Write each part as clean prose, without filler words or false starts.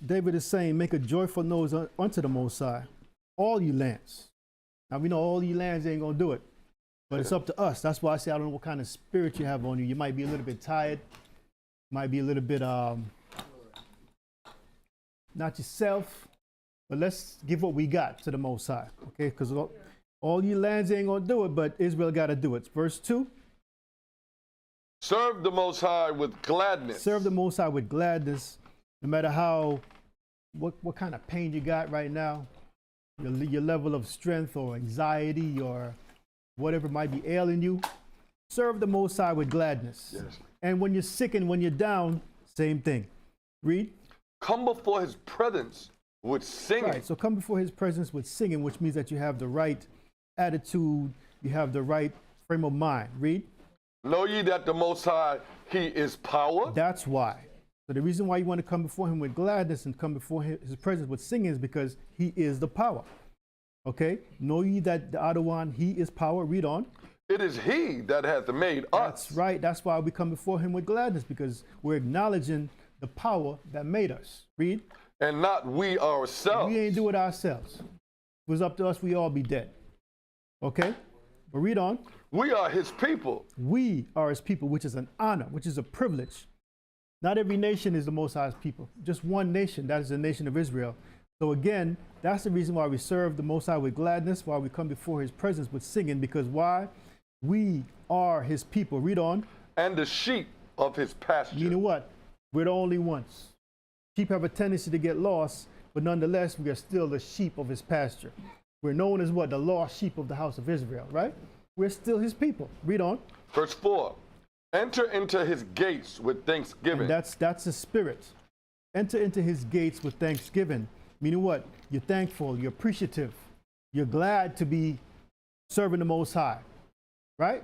David is saying, make a joyful noise unto the Most High, all you lands. Now we know all you lands ain't gonna do it, but it's up to us. That's why I say I don't know what kind of spirit you have on you. You might be a little bit tired, might be a little bit not yourself, but let's give what we got to the Most High, okay? Because all you lands ain't gonna do it, but Israel got to do it. Verse 2. Serve the Most High with gladness. Serve the Most High with gladness, no matter what kind of pain you got right now, your level of strength or anxiety or whatever might be ailing you. Serve the Most High with gladness. Yes. And when you're sick and when you're down, same thing. Read. Come before his presence with singing. Right, so come before his presence with singing, which means that you have the right attitude, you have the right frame of mind. Read. Know ye that the Most High, he is power? That's why. So the reason why you want to come before him with gladness and come before his presence with singing is because he is the power. Okay? Know ye that the other one, he is power. Read on. It is he that hath made us. That's right. That's why we come before him with gladness, because we're acknowledging the power that made us. Read. And not we ourselves. We ain't do it ourselves. If it was up to us, we all be dead. Okay? But read on. We are his people. We are his people, which is an honor, which is a privilege. Not every nation is the Most High's people. Just one nation, that is the nation of Israel. So again, that's the reason why we serve the Most High with gladness, why we come before his presence with singing, because why? We are his people. Read on. And the sheep of his pasture. Meaning what? We're the only ones. Sheep have a tendency to get lost, but nonetheless, we are still the sheep of his pasture. We're known as what? The lost sheep of the house of Israel, right? We're still his people. Read on. Verse 4. Enter into his gates with thanksgiving. And that's the spirit. Enter into his gates with thanksgiving. Meaning what? You're thankful, you're appreciative, you're glad to be serving the Most High, right?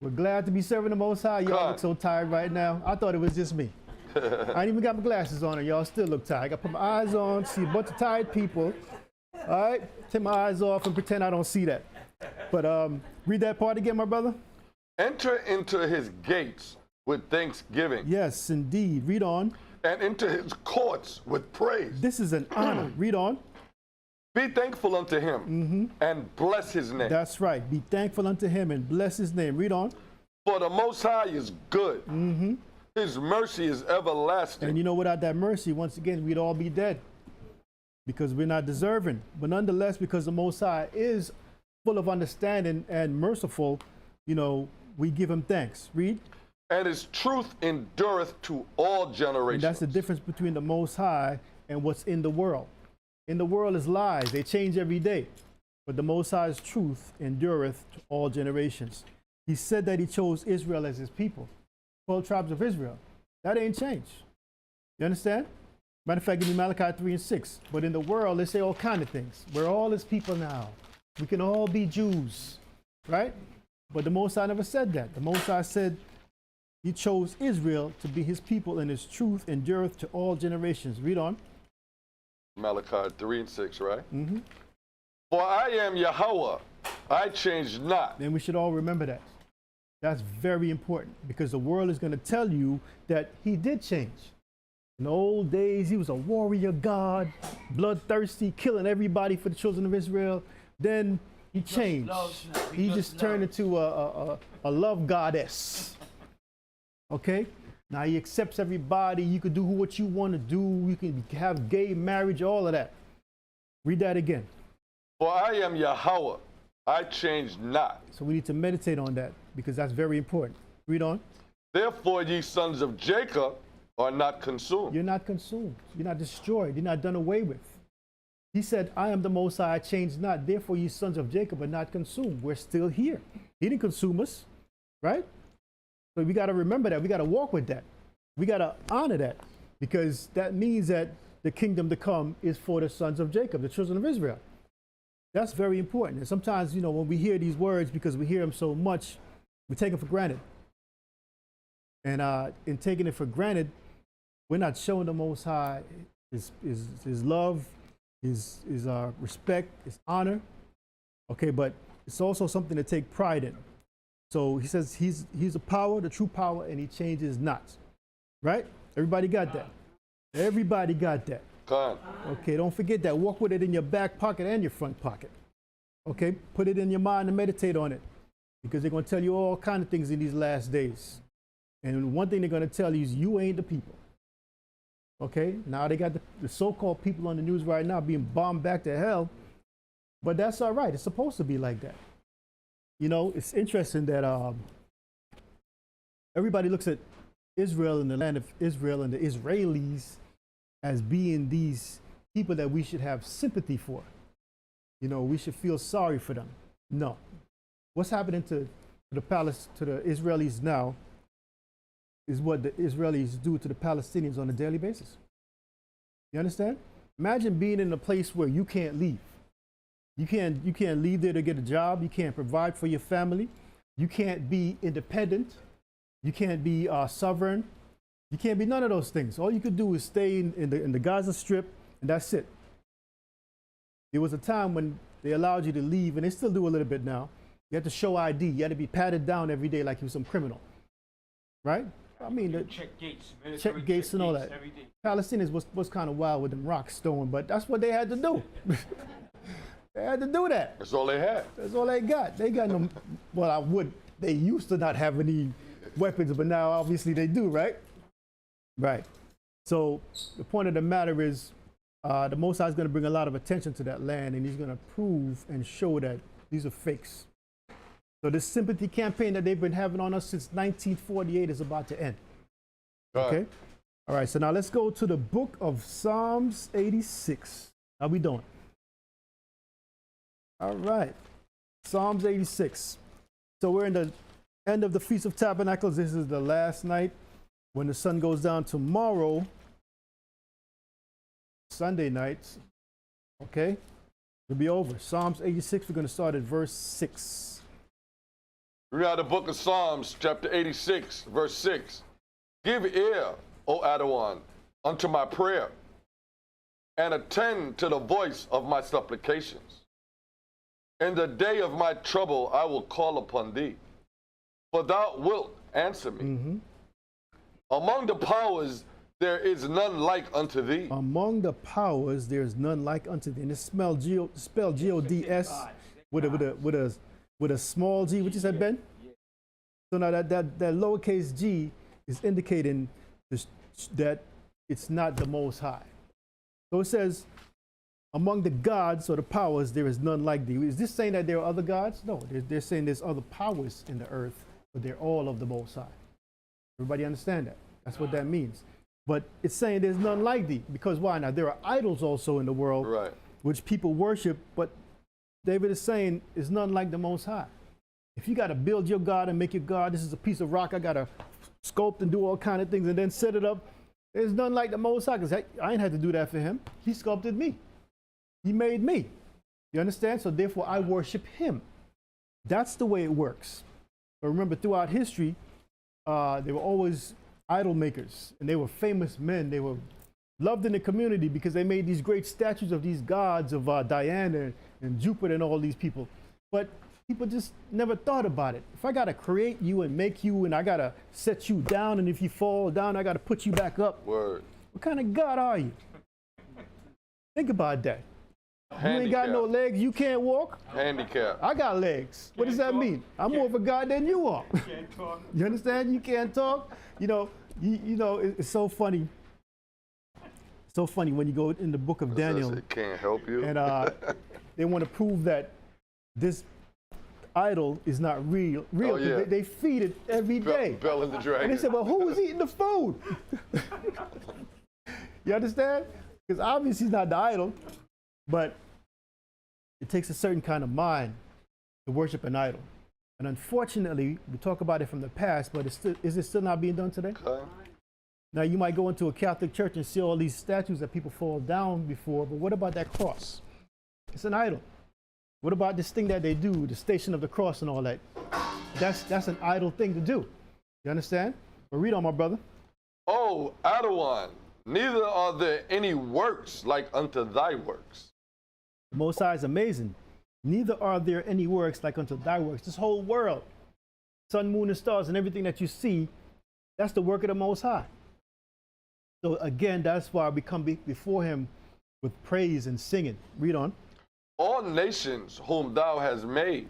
We're glad to be serving the Most High. Y'all look so tired right now. I thought it was just me. I ain't even got my glasses on and y'all still look tired. I got to put my eyes on, see a bunch of tired people. All right, take my eyes off and pretend I don't see that. But read that part again, my brother. Enter into his gates with thanksgiving. Yes, indeed. Read on. And into his courts with praise. This is an honor. Read on. Be thankful unto him and bless his name. That's right. Be thankful unto him and bless his name. Read on. For the Most High is good. His mercy is everlasting. And you know, without that mercy, once again, we'd all be dead because we're not deserving. But nonetheless, because the Most High is full of understanding and merciful, you know, we give him thanks. Read. And his truth endureth to all generations. And that's the difference between the Most High and what's in the world. In the world is lies. They change every day. But the Most High's truth endureth to all generations. He said that he chose Israel as his people. 12 tribes of Israel. That ain't changed. You understand? Matter of fact, give me Malachi 3 and 6. But in the world, they say all kind of things. We're all his people now. We can all be Jews. Right? But the Most High never said that. The Most High said he chose Israel to be his people, and his truth endureth to all generations. Read on. Malachi 3 and 6, right? For I am Yahweh, I change not. And we should all remember that. That's very important, because the world is going to tell you that he did change. In the old days, he was a warrior god, bloodthirsty, killing everybody for the children of Israel. Then he changed. He just turned into a love goddess. Okay? Now he accepts everybody. You can do what you want to do. You can have gay marriage, all of that. Read that again. For I am Yahweh, I change not. So we need to meditate on that, because that's very important. Read on. Therefore ye sons of Jacob are not consumed. You're not consumed. You're not destroyed. You're not done away with. He said, I am the Most High, I change not. Therefore ye sons of Jacob are not consumed. We're still here. He didn't consume us, right? So we got to remember that. We got to walk with that. We got to honor that, because that means that the kingdom to come is for the sons of Jacob, the children of Israel. That's very important. And sometimes, you know, when we hear these words, because we hear them so much, we take them for granted. And in taking it for granted, we're not showing the Most High his love, his respect, his honor. Okay, but it's also something to take pride in. So he says he's a power, the true power, and he changes not. Right? Everybody got that? Everybody got that. Con. Okay, don't forget that. Walk with it in your back pocket and your front pocket. Okay, put it in your mind and meditate on it, because they're going to tell you all kind of things in these last days. And one thing they're going to tell you is you ain't the people. Okay, now they got the so-called people on the news right now being bombed back to hell, but that's all right. It's supposed to be like that. You know, it's interesting that everybody looks at Israel and the land of Israel and the Israelis as being these people that we should have sympathy for. You know, we should feel sorry for them. No. What's happening to the Israelis now is what the Israelis do to the Palestinians on a daily basis. You understand? Imagine being in a place where you can't leave. You can't leave there to get a job. You can't provide for your family. You can't be independent. You can't be sovereign. You can't be none of those things. All you could do is stay in the Gaza Strip, and that's it. There was a time when they allowed you to leave, and they still do a little bit now. You had to show ID. You had to be patted down every day like you were some criminal, right? I mean, check gates and all that. Palestinians was kind of wild with them rocks throwing, but that's what they had to do. They had to do that. That's all they had. That's all they got. They got no. Well, they used to not have any weapons, but now obviously they do, right? Right. So the point of the matter is, the Most High is going to bring a lot of attention to that land, and he's going to prove and show that these are fakes. So this sympathy campaign that they've been having on us since 1948 is about to end. Okay? All right, so now let's go to the book of Psalms 86. How we doing? All right. Psalms 86. So we're in the end of the Feast of Tabernacles. This is the last night. When the sun goes down tomorrow, Sunday nights, okay, it'll be over. Psalms 86, we're going to start at verse 6. Read out the book of Psalms, chapter 86, verse 6. Give ear, O Adawan, unto my prayer, and attend to the voice of my supplications. In the day of my trouble I will call upon thee, for thou wilt answer me. Mm-hmm. Among the powers there is none like unto thee. Among the powers there is none like unto thee. And it's spelled G-O-D-S with a small g. What you said, Ben? So now that lowercase g is indicating that it's not the Most High. So it says, among the gods or the powers there is none like thee. Is this saying that there are other gods? No, they're saying there's other powers in the earth, but they're all of the Most High. Everybody understand that? That's what that means. But it's saying there's none like thee. Because why? Now, there are idols also in the world, right, which people worship, but David is saying there's none like the Most High. If you got to build your God and make your God, this is a piece of rock, I got to sculpt and do all kind of things and then set it up, there's none like the Most High, because I ain't had to do that for him. He sculpted me. He made me. You understand? So therefore, I worship him. That's the way it works. But remember, throughout history, they were always idol makers, and they were famous men. They were loved in the community because they made these great statues of these gods of Diana and Jupiter and all these people. But people just never thought about it. If I got to create you and make you, and I got to set you down, and if you fall down, I got to put you back up. Word. What kind of God are you? Think about that. Handicap. You ain't got no legs, you can't walk? Handicap. I got legs. What does that mean? I'm more of a God than you are. You can't talk. You understand? You can't talk. You know, it's so funny. So funny when you go in the book of Daniel. It can't help you. And they want to prove that this idol is not real. Oh, yeah. They feed it every day. Bell and the Dragon. And they said, well, who was eating the food? You understand? Because obviously he's not the idol. But it takes a certain kind of mind to worship an idol. And unfortunately, we talk about it from the past, but is it still not being done today? Okay. Now, you might go into a Catholic church and see all these statues that people fall down before, but what about that cross? It's an idol. What about this thing that they do, the Station of the Cross and all that? That's an idol thing to do. You understand? But read on, my brother. Oh, Adawan, neither are there any works like unto thy works. The Most High is amazing. Neither are there any works like unto thy works. This whole world, sun, moon, and stars, and everything that you see, that's the work of the Most High. So again, that's why we come before him with praise and singing. Read on. All nations whom thou hast made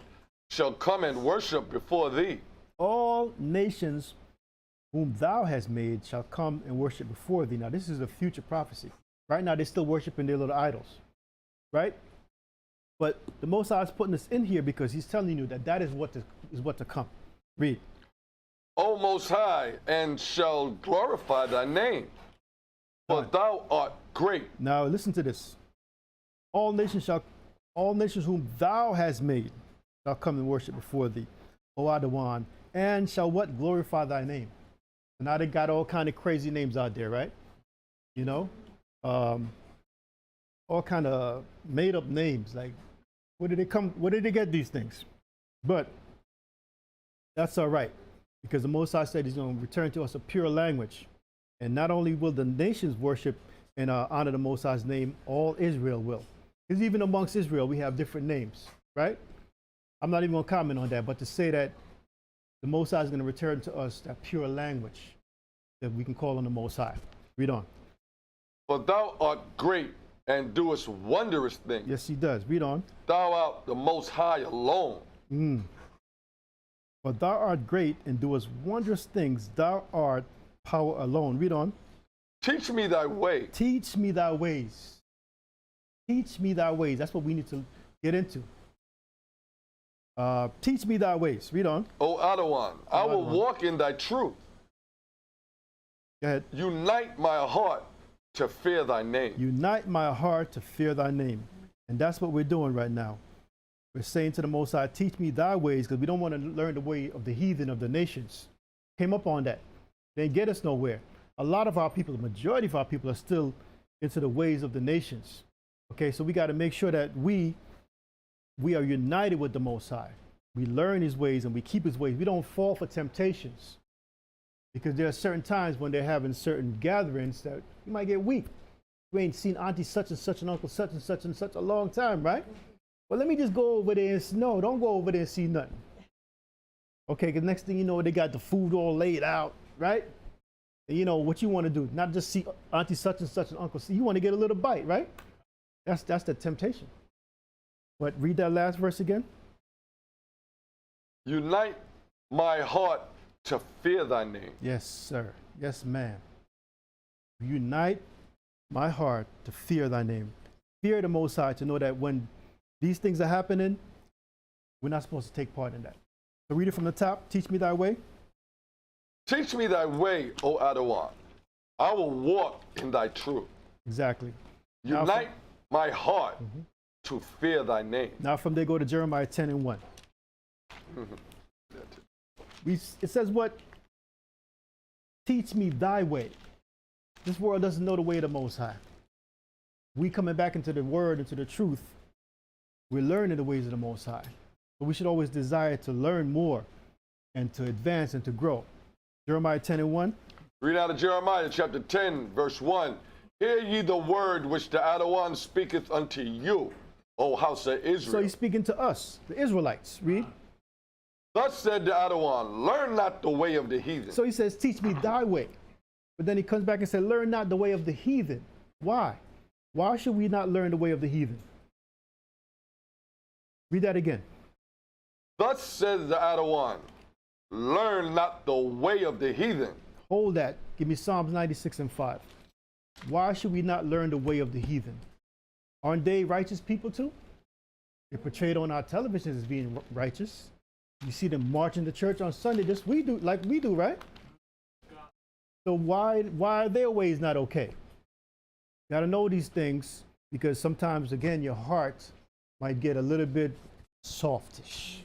shall come and worship before thee. All nations whom thou hast made shall come and worship before thee. Now, this is a future prophecy. Right now, they're still worshiping their little idols, right? But the Most High is putting this in here because he's telling you that that is what to come. Read. O Most High, and shall glorify thy name, for thou art great. Now, listen to this. All nations whom thou hast made shall come and worship before thee, O Adawan, and shall what? Glorify thy name. And now they got all kind of crazy names out there, right? You know, all kind of made up names. Like, where did they get these things? But that's all right, because the Most High said he's going to return to us a pure language. And not only will the nations worship and honor the Most High's name, all Israel will. Because even amongst Israel, we have different names, right? I'm not even going to comment on that, but to say that the Most High is going to return to us that pure language that we can call on the Most High. Read on. For thou art great and doest wondrous things. Yes, he does. Read on. Thou art the Most High alone. For thou art great and doest wondrous things. Thou art power alone. Read on. Teach me thy way. Teach me thy ways. Teach me thy ways. That's what we need to get into. Teach me thy ways. Read on. O Adawan, I will walk in thy truth. Go ahead. Unite my heart to fear thy name. Unite my heart to fear thy name. And that's what we're doing right now. We're saying to the Most High, teach me thy ways, because we don't want to learn the way of the heathen of the nations. Came up on that. They didn't get us nowhere. A lot of our people, the majority of our people, are still into the ways of the nations. Okay, so we got to make sure that we are united with the Most High. We learn his ways and we keep his ways. We don't fall for temptations, because there are certain times when they're having certain gatherings that you might get weak. You ain't seen auntie such and such and uncle such and such a long time, right? Well, let me just go over there and no, don't go over there and see nothing. Okay, because next thing you know, they got the food all laid out, right? And you know what you want to do, not just see auntie such and uncle see. You want to get a little bite, right? That's the temptation. But read that last verse again. Unite my heart to fear thy name. Yes, sir. Yes, ma'am. Unite my heart to fear thy name. Fear the Most High, to know that when these things are happening, we're not supposed to take part in that. So read it from the top. Teach me thy way. Teach me thy way, O Adawan. I will walk in thy truth. Exactly. Unite my heart to fear thy name. Now from there, go to Jeremiah 10 and 1. It says what? Teach me thy way. This world doesn't know the way of the Most High. We coming back into the word, into the truth, we're learning the ways of the Most High. But we should always desire to learn more and to advance and to grow. Jeremiah 10 and 1. Read out of Jeremiah chapter 10, verse 1. Hear ye the word which the Adawan speaketh unto you, O house of Israel. So he's speaking to us, the Israelites. Read. Thus said the Adawan, learn not the way of the heathen. So he says, teach me thy way. But then he comes back and says, learn not the way of the heathen. Why? Why should we not learn the way of the heathen? Read that again. Thus says the Adawan, learn not the way of the heathen. Hold that. Give me Psalms 96 and 5. Why should we not learn the way of the heathen? Aren't they righteous people too? They're portrayed on our televisions as being righteous. You see them marching to church on Sunday, just we do, like we do, right? So why are their ways not okay? You got to know these things, because sometimes, again, your heart might get a little bit softish,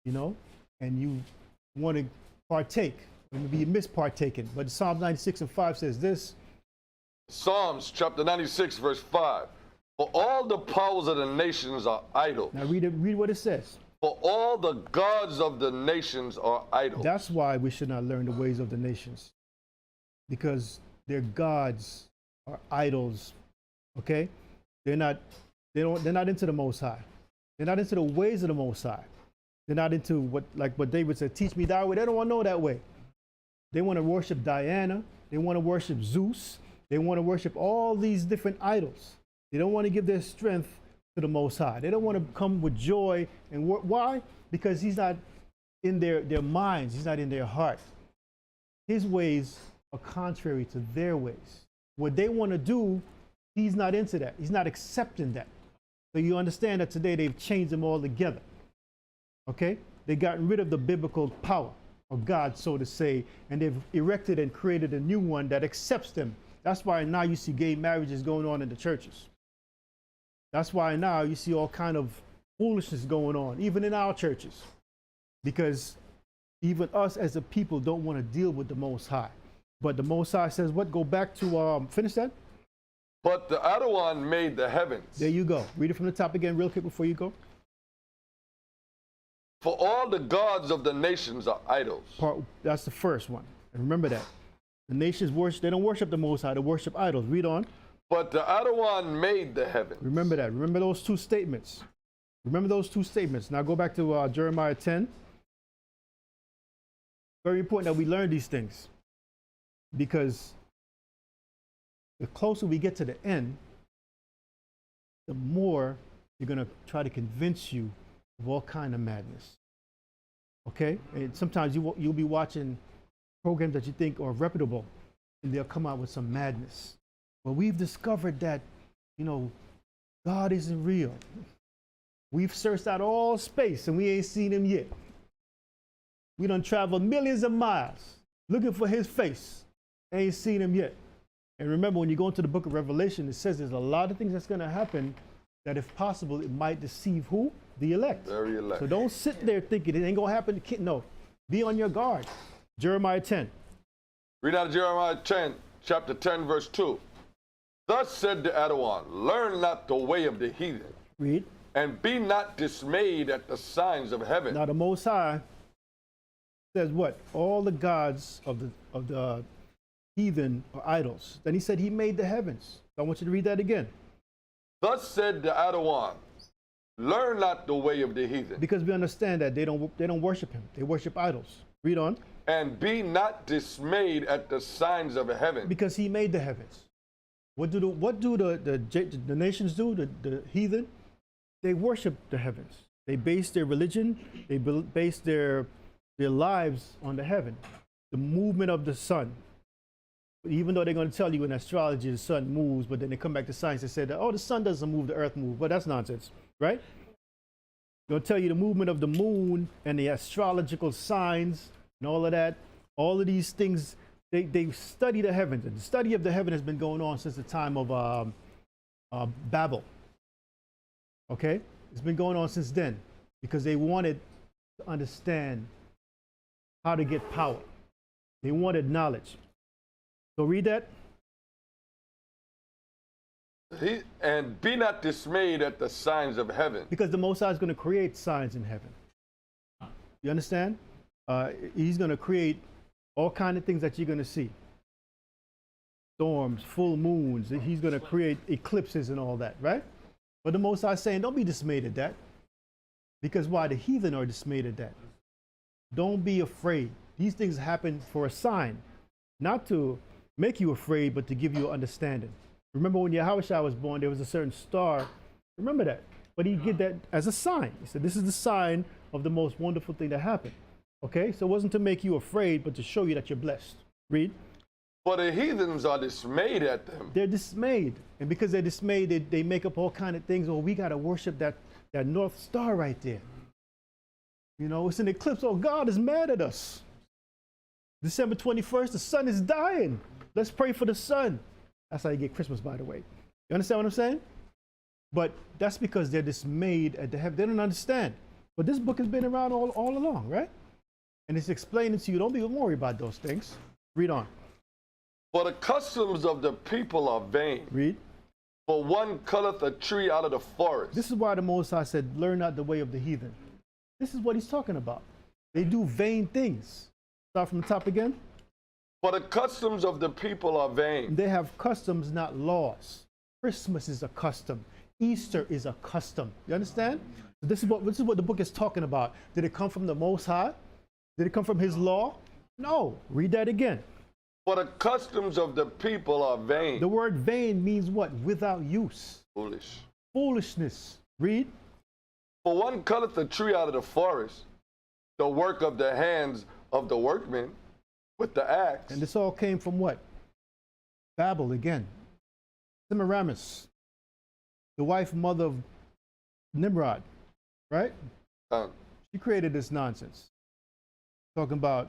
you know, and you want to partake, or maybe you miss partaking. But Psalms 96 and 5 says this. Psalms chapter 96, verse 5. For all the powers of the nations are idle. Now read what it says. For all the gods of the nations are idle. That's why we should not learn the ways of the nations, because their gods are idols. Okay, they're not into the Most High. They're not into the ways of the Most High. They're not into what David said, teach me thy way. They don't want to know that way. They want to worship Diana. They want to worship Zeus. They want to worship all these different idols. They don't want to give their strength to the Most High. They don't want to come with joy. And why? Because he's not in their minds. He's not in their heart. His ways are contrary to their ways. What they want to do, he's not into that. He's not accepting that. So you understand that today they've changed them all together. Okay? They've gotten rid of the biblical power of God, so to say, and they've erected and created a new one that accepts them. That's why now you see gay marriages going on in the churches. That's why now you see all kind of foolishness going on, even in our churches. Because even us as a people don't want to deal with the Most High. But the Most High says what? Go back to, finish that. But the other one made the heavens. There you go. Read it from the top again real quick before you go. For all the gods of the nations are idols. That's the first one. And remember that. The nations worship, they don't worship the Most High, they worship idols. Read on. But the other one made the heavens. Remember that. Remember those two statements. Remember those two statements. Now go back to Jeremiah 10. Very important that we learn these things. Because the closer we get to the end, the more they're going to try to convince you of all kind of madness. Okay? And sometimes you'll be watching programs that you think are reputable, and they'll come out with some madness. But we've discovered that, God isn't real. We've searched out all space, and we ain't seen him yet. We done traveled millions of miles looking for his face. Ain't seen him yet. And remember, when you go into the book of Revelation, it says there's a lot of things that's going to happen that, if possible, it might deceive who? The elect. Very elect. So don't sit there thinking it ain't going to happen. No, be on your guard. Jeremiah 10. Read out of Jeremiah 10, chapter 10, verse 2. Thus said the Adawan, learn not the way of the heathen. Read. And be not dismayed at the signs of heaven. Now the Most High says what? All the gods of the heathen are idols. Then he said he made the heavens. So I want you to read that again. Thus said the Adawan, learn not the way of the heathen. Because we understand that they don't worship him. They worship idols. Read on. And be not dismayed at the signs of heaven. Because he made the heavens. What do the nations do? The heathen? They worship the heavens. They base their religion, they base their lives on the heaven. The movement of the sun. Even though they're going to tell you in astrology the sun moves, but then they come back to science and say that, oh, the sun doesn't move, the earth moves. But that's nonsense, right? They'll tell you the movement of the moon and the astrological signs and all of that. All of these things, they study the heavens. And the study of the heaven has been going on since the time of Babel. Okay? It's been going on since then because they wanted to understand how to get power. They wanted knowledge. So read that. And be not dismayed at the signs of heaven. Because the Most High is going to create signs in heaven. You understand? He's going to create all kinds of things that you're going to see. Storms, full moons. He's going to create eclipses and all that, right? But the Most High is saying, don't be dismayed at that. Because why? The heathen are dismayed at that. Don't be afraid. These things happen for a sign. Not to make you afraid, but to give you understanding. Remember when Yahushua was born, there was a certain star. Remember that. But he did that as a sign. He said, this is the sign of the most wonderful thing that happened. Okay? So it wasn't to make you afraid, but to show you that you're blessed. Read. For the heathens are dismayed at them. They're dismayed. And because they're dismayed, they make up all kind of things. Oh, we got to worship that North Star right there. It's an eclipse. Oh, God is mad at us. December 21st, the sun is dying. Let's pray for the sun. That's how you get Christmas, by the way. You understand what I'm saying? But that's because they're dismayed at the heaven. They don't understand. But this book has been around all along, right? And it's explaining to you, don't be worried about those things. Read on. For the customs of the people are vain. Read. For one cutteth a tree out of the forest. This is why the Most High said, learn not the way of the heathen. This is what he's talking about. They do vain things. Start from the top again. For the customs of the people are vain. They have customs, not laws. Christmas is a custom. Easter is a custom. You understand? This is what the book is talking about. Did it come from the Most High? Did it come from his law? No. Read that again. For the customs of the people are vain. The word vain means what? Without use. Foolish. Foolishness. Read. For one cutteth a tree out of the forest, the work of the hands of the workmen with the axe. And this all came from what? Babel again. Semiramis, the wife and mother of Nimrod, right? She created this nonsense. Talking about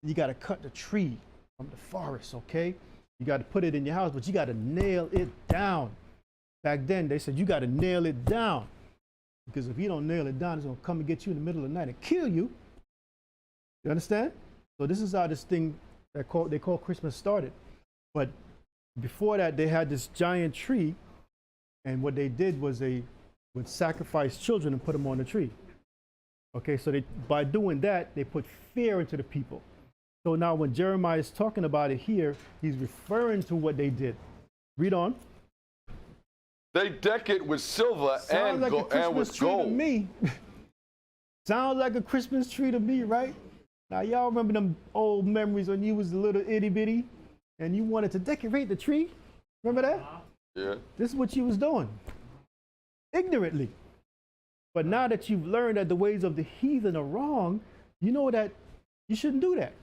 you got to cut the tree from the forest, okay? You got to put it in your house, but you got to nail it down. Back then, they said you got to nail it down. Because if you don't nail it down, it's going to come and get you in the middle of the night and kill you. You understand? So this is how this thing they call Christmas started. But before that, they had this giant tree, and what they did was they would sacrifice children and put them on the tree. Okay, so by doing that, they put fear into the people. So now when Jeremiah is talking about it here, he's referring to what they did. Read on. They deck it with silver and with gold. To me. Sounds like a Christmas tree to me, right? Now y'all remember them old memories when you was a little itty bitty and you wanted to decorate the tree? Remember that? Yeah. This is what you was doing. Ignorantly. But now that you've learned that the ways of the heathen are wrong, you know that you shouldn't do that.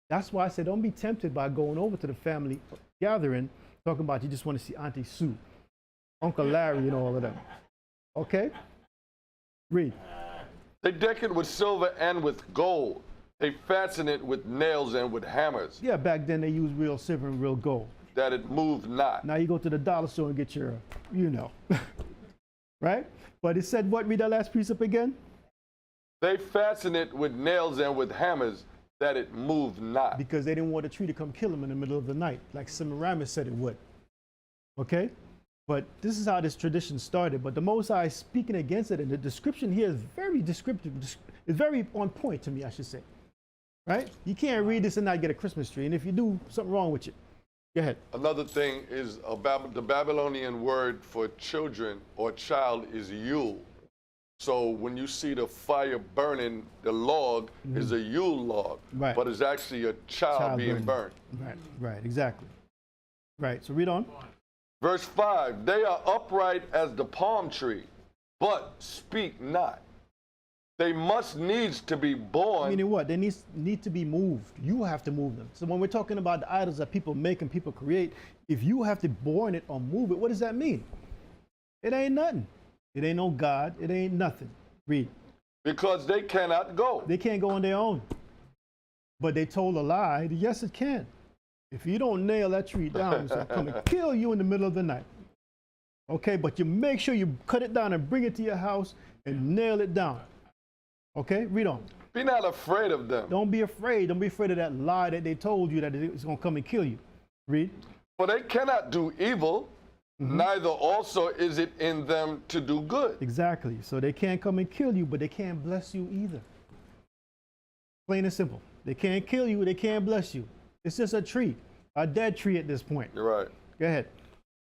That's why I said don't be tempted by going over to the family gathering, talking about you just want to see Auntie Sue, Uncle Larry, and all of them. Okay? Read. They deck it with silver and with gold. They fasten it with nails and with hammers. Yeah, back then they used real silver and real gold. That it moved not. Now you go to the dollar store and get your, you know. Right? But it said what? Read that last precept again. They fasten it with nails and with hammers, that it moved not. Because they didn't want a tree to come kill them in the middle of the night, like Semiramis said it would. Okay? But this is how this tradition started. But the Most High is speaking against it, and the description here is very descriptive. It's very on point to me, I should say. Right? You can't read this and not get a Christmas tree. And if you do, something wrong with you. Go ahead. Another thing is the Babylonian word for children or child is Yule. So when you see the fire burning, the log is a Yule log, right. But it's actually a child being burned. Right, exactly. Right, so read on. Verse 5, they are upright as the palm tree, but speak not. They must needs to be born. Meaning what? They need to be moved. You have to move them. So when we're talking about the idols that people make and people create, if you have to born it or move it, what does that mean? It ain't nothing. It ain't no God. It ain't nothing. Read. Because they cannot go. They can't go on their own. But they told a lie. Yes, it can. If you don't nail that tree down, it's going to come and kill you in the middle of the night. Okay, but you make sure you cut it down and bring it to your house and nail it down. Okay, read on. Be not afraid of them. Don't be afraid. Don't be afraid of that lie that they told you that it's going to come and kill you. Read. For they cannot do evil, neither also is it in them to do good. Exactly. So they can't come and kill you, but they can't bless you either. Plain and simple. They can't kill you. They can't bless you. It's just a tree, a dead tree at this point. You're right. Go ahead.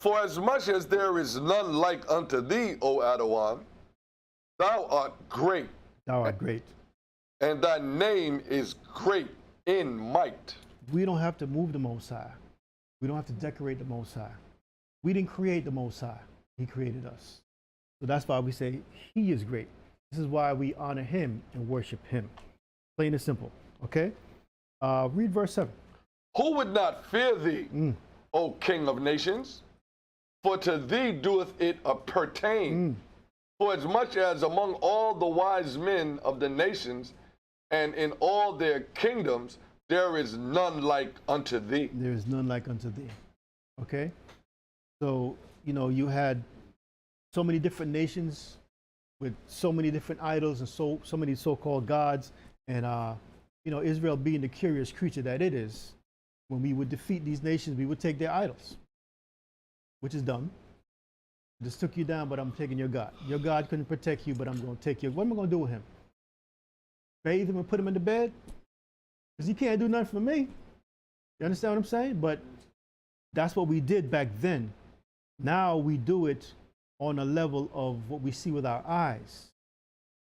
For as much as there is none like unto thee, O Adawan, thou art great. Thou art great. And thy name is great in might. We don't have to move the Most High. We don't have to decorate the Most High. We didn't create the Most High. He created us. So that's why we say he is great. This is why we honor him and worship him. Plain and simple. Okay? Read verse 7. Who would not fear thee, O King of nations? For to thee doeth it appertain. For as much as among all the wise men of the nations and in all their kingdoms, there is none like unto thee. There is none like unto thee. Okay? So, you know, you had so many different nations with so many different idols and so many so-called gods. And, you know, Israel being the curious creature that it is, when we would defeat these nations, we would take their idols, which is dumb. Just took you down, but I'm taking your God. Your God couldn't protect you, but I'm going to take you. What am I going to do with him? Bathe him and put him in the bed? Because he can't do nothing for me. You understand what I'm saying? But that's what we did back then. Now we do it on a level of what we see with our eyes.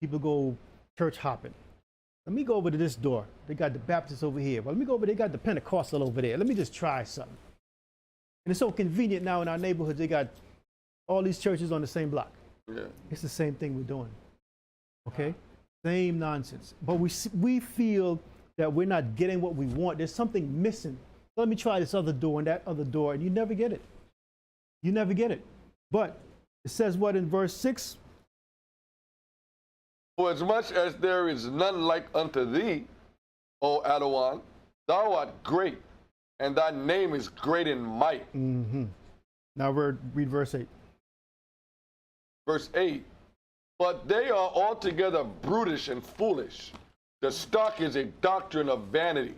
People go church hopping. Let me go over to this door. They got the Baptists over here. Well, let me go over. They got the Pentecostal over there. Let me just try something. And it's so convenient now in our neighborhoods. They got all these churches on the same block. Yeah. It's the same thing we're doing. Okay? Same nonsense. But we feel that we're not getting what we want. There's something missing. So let me try this other door and that other door, and you never get it. You never get it. But it says what in verse 6? For as much as there is none like unto thee, O Adawan, thou art great, and thy name is great in might. Mm-hmm. Now read verse 8. Verse 8, but they are altogether brutish and foolish. The stock is a doctrine of vanity.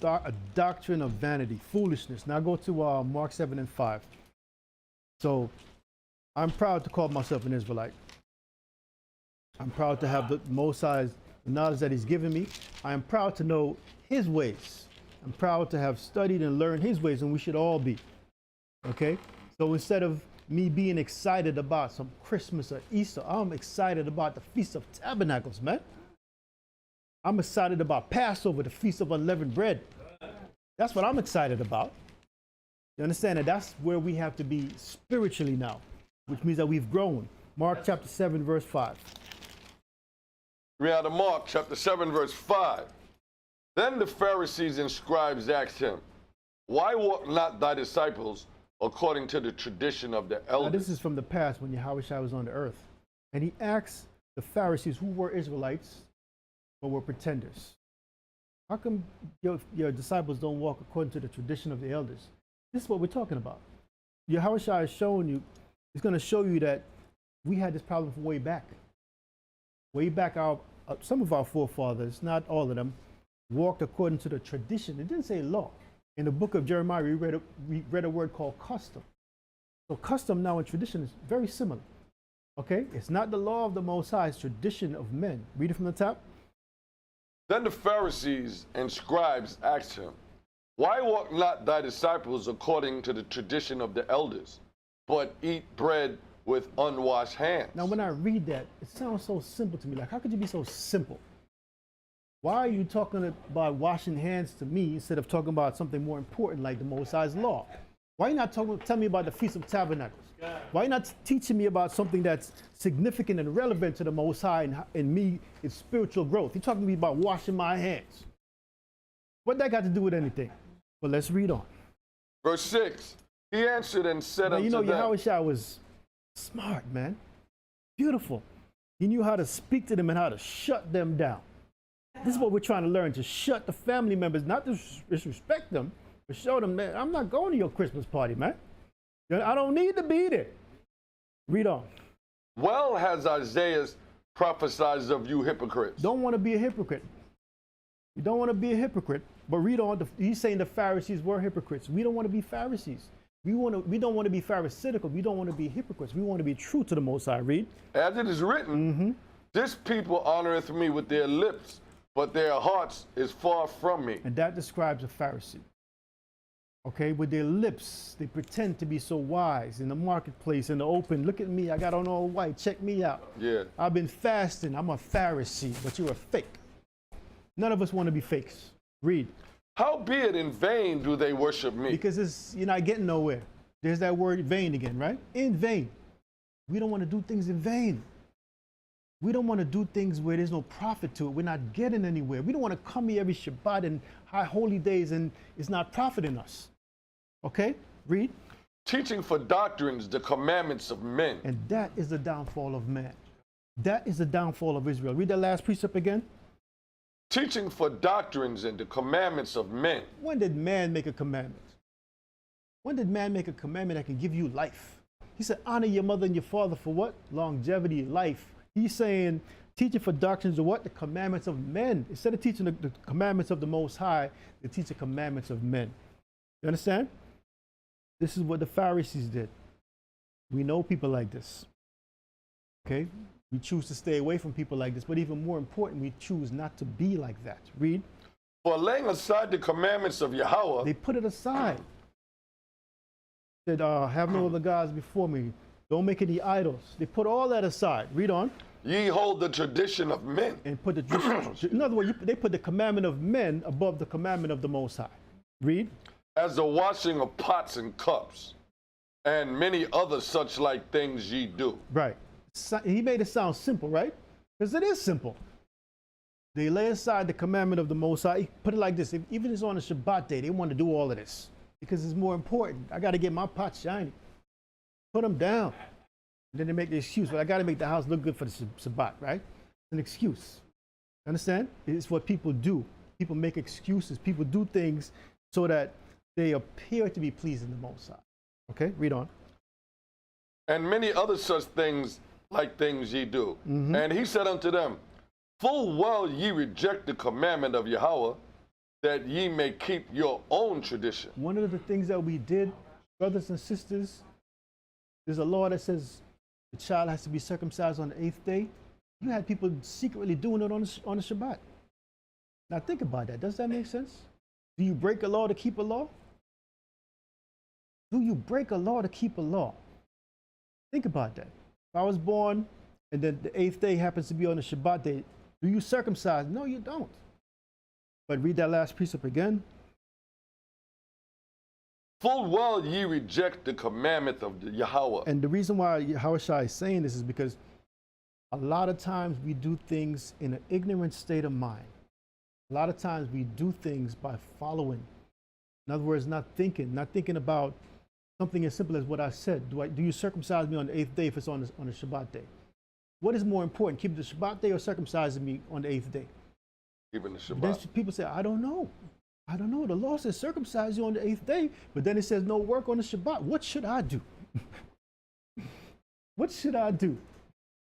A doctrine of vanity, foolishness. Now go to Mark 7 and 5. So I'm proud to call myself an Israelite. I'm proud to have the Most High's knowledge that he's given me. I am proud to know his ways. I'm proud to have studied and learned his ways, and we should all be. Okay? So instead of me being excited about some Christmas or Easter, I'm excited about the Feast of Tabernacles, man. I'm excited about Passover, the Feast of Unleavened Bread. That's what I'm excited about. You understand that that's where we have to be spiritually now, which means that we've grown. Mark chapter 7, verse 5. Read out of Mark chapter 7, verse 5. Then the Pharisees and scribes asked him, why walk not thy disciples according to the tradition of the elders? Now, this is from the past when Yahushua was on the earth. And he asked the Pharisees, who were Israelites, but were pretenders. How come your disciples don't walk according to the tradition of the elders? This is what we're talking about. Yahushua is showing you, it's going to show you that we had this problem from way back. Way back, some of our forefathers, not all of them, walked according to the tradition. It didn't say law. In the book of Jeremiah, we read a word called custom. So custom now and tradition is very similar. Okay? It's not the law of the Most High, it's tradition of men. Read it from the top. Then the Pharisees and scribes asked him, why walk not thy disciples according to the tradition of the elders, but eat bread with unwashed hands? Now, when I read that, it sounds so simple to me. Like, how could you be so simple? Why are you talking about washing hands to me instead of talking about something more important like the Most High's law? Why are you not telling me about the Feast of Tabernacles? Why are you not teaching me about something that's significant and relevant to the Most High and me, its spiritual growth? You're talking to me about washing my hands. What that got to do with anything? Well, let's read on. Verse 6, he answered and said unto them. Yahushua was smart, man. Beautiful. He knew how to speak to them and how to shut them down. This is what we're trying to learn, to shut the family members, not to disrespect them, but show them that I'm not going to your Christmas party, man. I don't need to be there. Read on. Well has Isaiah prophesied of you hypocrites. Don't want to be a hypocrite. You don't want to be a hypocrite. But read on. He's saying the Pharisees were hypocrites. We don't want to be Pharisees. We don't want to be pharisaical. We don't want to be hypocrites. We want to be true to the Most High. Read. As it is written, this people honoreth me with their lips, but their hearts is far from me. And that describes a Pharisee. Okay, with their lips, they pretend to be so wise in the marketplace, in the open. Look at me, I got on all white. Check me out. Yeah. I've been fasting. I'm a Pharisee, but you're a fake. None of us want to be fakes. Read. Howbeit in vain do they worship me. Because you're not getting nowhere. There's that word vain again, right? In vain. We don't want to do things in vain. We don't want to do things where there's no profit to it. We're not getting anywhere. We don't want to come here every Shabbat and high holy days and it's not profiting us. Okay? Read. Teaching for doctrines the commandments of men. And that is the downfall of man. That is the downfall of Israel. Read that last precept again. Teaching for doctrines and the commandments of men. When did man make a commandment? When did man make a commandment that can give you life? He said, honor your mother and your father for what? Longevity, life. He's saying, teaching for doctrines of what? The commandments of men. Instead of teaching the commandments of the Most High, they teach the commandments of men. You understand? This is what the Pharisees did. We know people like this. Okay? We choose to stay away from people like this, but even more important, we choose not to be like that. Read. For laying aside the commandments of Yahweh. They put it aside. Said, have no other gods before me. Don't make any idols. They put all that aside. Read on. ye hold the tradition of men. And put the, in other words, they put the commandment of men above the commandment of the Most High. Read. As the washing of pots and cups, and many other such like things ye do. Right. He made it sound simple, right? Because it is simple. They lay aside the commandment of the Most High. He put it like this: even if it's on a Shabbat day, they want to do all of this because it's more important. I got to get my pots shiny. Put them down. And then they make the excuse, but I got to make the house look good for the Shabbat, right? It's an excuse. Understand? It's what people do. People make excuses. People do things so that they appear to be pleasing the Most High. Okay, read on. And many other such things like things ye do. And he said unto them, full well ye reject the commandment of Yahweh, that ye may keep your own tradition. One of the things that we did, brothers and sisters, there's a law that says the child has to be circumcised on the 8th day. You had people secretly doing it on the Shabbat. Now think about that. Does that make sense? Do you break a law to keep a law? Do you break a law to keep a law? Think about that. If I was born and then the 8th day happens to be on the Shabbat day, do you circumcise? No, you don't. But read that last precept again. Full well ye reject the commandment of Yahweh. And the reason why Yahushua is saying this is because a lot of times we do things in an ignorant state of mind. A lot of times we do things by following. In other words, not thinking about something as simple as what I said. Do you circumcise me on the 8th day if it's on the Shabbat day? What is more important, keep the Shabbat day or circumcising me on the 8th day? Keeping the Shabbat. Then people say, I don't know. I don't know. The law says circumcise you on the 8th day, but then it says no work on the Shabbat. What should I do? What should I do?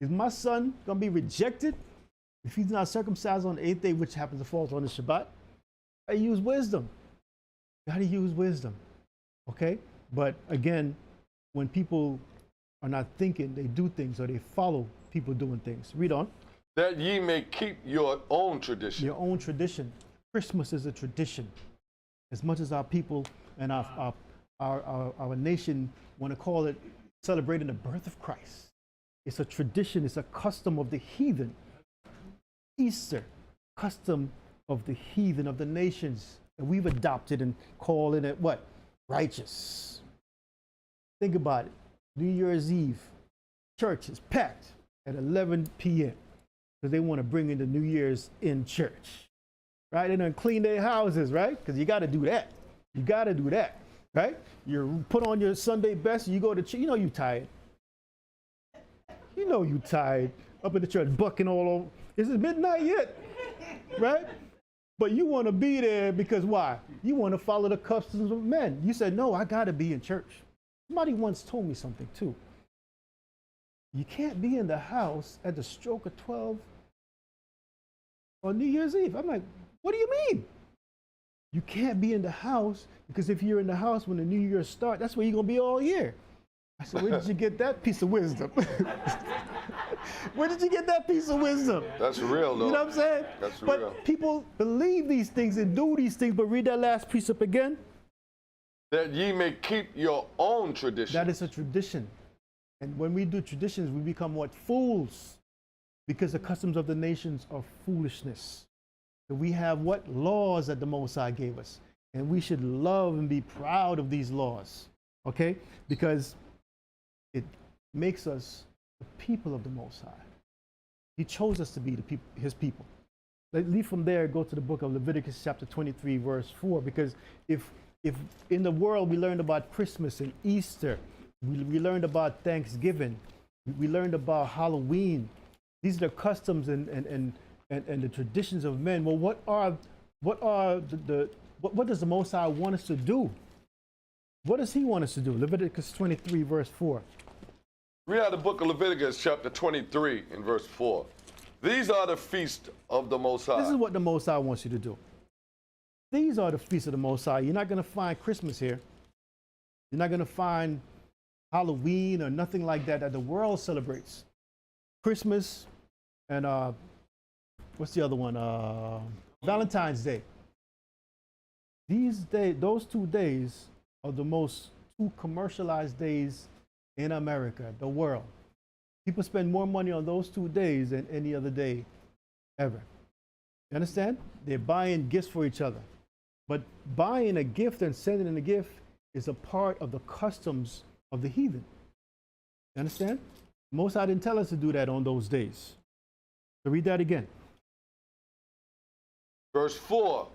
Is my son going to be rejected if he's not circumcised on the 8th day, which happens to fall on the Shabbat? I use wisdom. Got to use wisdom. Okay? But again, when people are not thinking, they do things or they follow people doing things. Read on. That ye may keep your own tradition. Your own tradition. Christmas is a tradition. As much as our people and our nation want to call it celebrating the birth of Christ, it's a tradition, it's a custom of the heathen. Easter, custom of the heathen, of the nations that we've adopted and calling it what? Righteous. Think about it. New Year's Eve, church is packed at 11 p.m. because they want to bring in the New Year's in church. Right? They don't clean their houses, right? Because you got to do that. You got to do that, right? You put on your Sunday best, you go to church. You know you tired. You know you tired. Up in the church, bucking all over. Is it midnight yet? Right? But you want to be there because why? You want to follow the customs of men. You said, no, I got to be in church. Somebody once told me something too. You can't be in the house at the stroke of 12 on New Year's Eve. I'm like, what do you mean? You can't be in the house because if you're in the house when the New Year starts, that's where you're going to be all year. I said, where did you get that piece of wisdom? Where did you get that piece of wisdom? That's real, though. You know what I'm saying? That's but real. People believe these things and do these things, but read that last precept again. That ye may keep your own tradition. That is a tradition. And when we do traditions, we become what? Fools. Because the customs of the nations are foolishness. So we have what? Laws that the Most High gave us. And we should love and be proud of these laws. Okay? Because it makes us the people of the Most High. He chose us to be the people, his people. Let's leave from there, go to the book of Leviticus chapter 23, verse 4. Because if in the world we learned about Christmas and Easter, we learned about Thanksgiving, we learned about Halloween. These are the customs and the traditions of men. Well, what does the Most High want us to do? What does he want us to do? Leviticus 23, verse 4. Read out the book of Leviticus chapter 23 and verse 4. These are the feasts of the Most High. This is what the Most High wants you to do. These are the feasts of the Most High. You're not going to find Christmas here. You're not going to find Halloween or nothing like that that the world celebrates. Christmas and what's the other one? Valentine's Day. Those 2 days are the most two commercialized days in America, the world. People spend more money on those 2 days than any other day ever. You understand? They're buying gifts for each other. But buying a gift and sending in a gift is a part of the customs of the heathen. You understand? Most High didn't tell us to do that on those days. So read that again. Verse 4.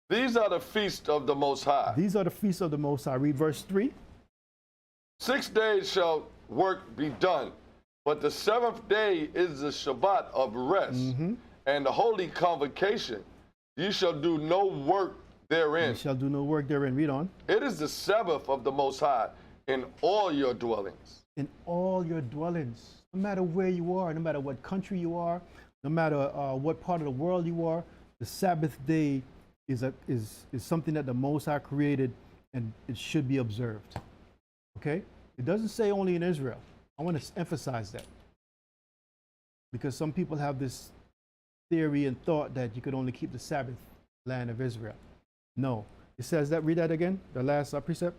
These are the feasts of the Most High. These are the feasts of the Most High. Read verse 3. 6 days shall work be done, but the 7th day is the Shabbat of rest, and the holy convocation. You shall do no work therein. You shall do no work therein. Read on. It is the Sabbath of the Most High in all your dwellings. In all your dwellings, no matter where you are, no matter what country you are, no matter what part of the world you are, the Sabbath day is something that the Most High created, and it should be observed. Okay? It doesn't say only in Israel. I want to emphasize that, because some people have this theory and thought that you could only keep the Sabbath land of Israel. No. It says that. Read that again, the last precept.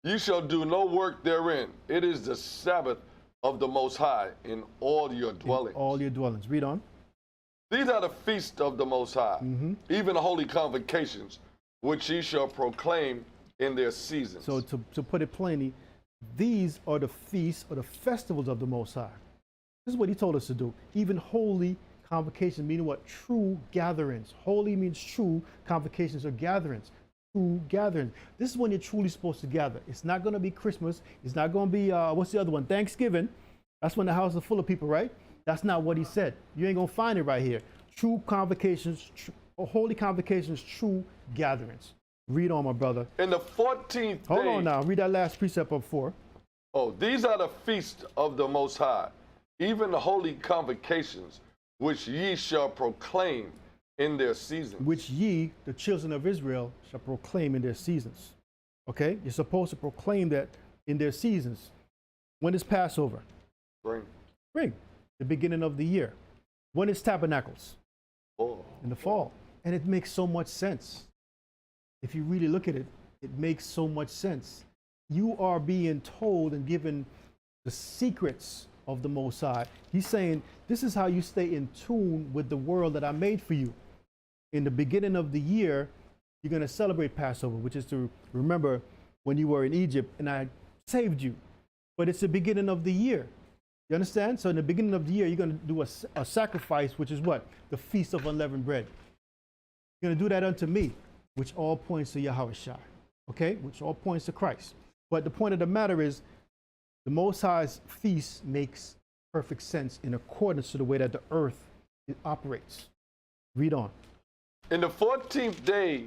You shall do no work therein. It is the Sabbath of the Most High in all your dwellings. In all your dwellings. Read on. These are the feasts of the Most High, even the holy convocations, which ye shall proclaim in their seasons. So to put it plainly, these are the feasts or the festivals of the Most High. This is what he told us to do. Even holy convocations, meaning what? True gatherings. Holy means true. Convocations are gatherings. True gatherings. This is when you're truly supposed to gather. It's not going to be Christmas. It's not going to be, what's the other one? Thanksgiving. That's when the house is full of people, right? That's not what he said. You ain't going to find it right here. True convocations, holy convocations, true gatherings. Read on, my brother. In the 14th day. Hold on now. Read that last precept of 4. Oh, these are the feasts of the Most High, even the holy convocations, which ye shall proclaim in their seasons. Which ye, the children of Israel, shall proclaim in their seasons. Okay? You're supposed to proclaim that in their seasons. When is Passover? Spring. Spring. The beginning of the year. When is Tabernacles? Fall. In the fall. And it makes so much sense. If you really look at it, it makes so much sense. You are being told and given the secrets of the Most High. He's saying, this is how you stay in tune with the world that I made for you. In the beginning of the year, you're going to celebrate Passover, which is to remember when you were in Egypt and I saved you. But it's the beginning of the year. You understand? So in the beginning of the year, you're going to do a sacrifice, which is what? The Feast of Unleavened Bread. You're going to do that unto me, which all points to Yahushua. Okay? Which all points to Christ. But the point of the matter is, the Most High's feast makes perfect sense in accordance to the way that the earth operates. Read on. In the 14th day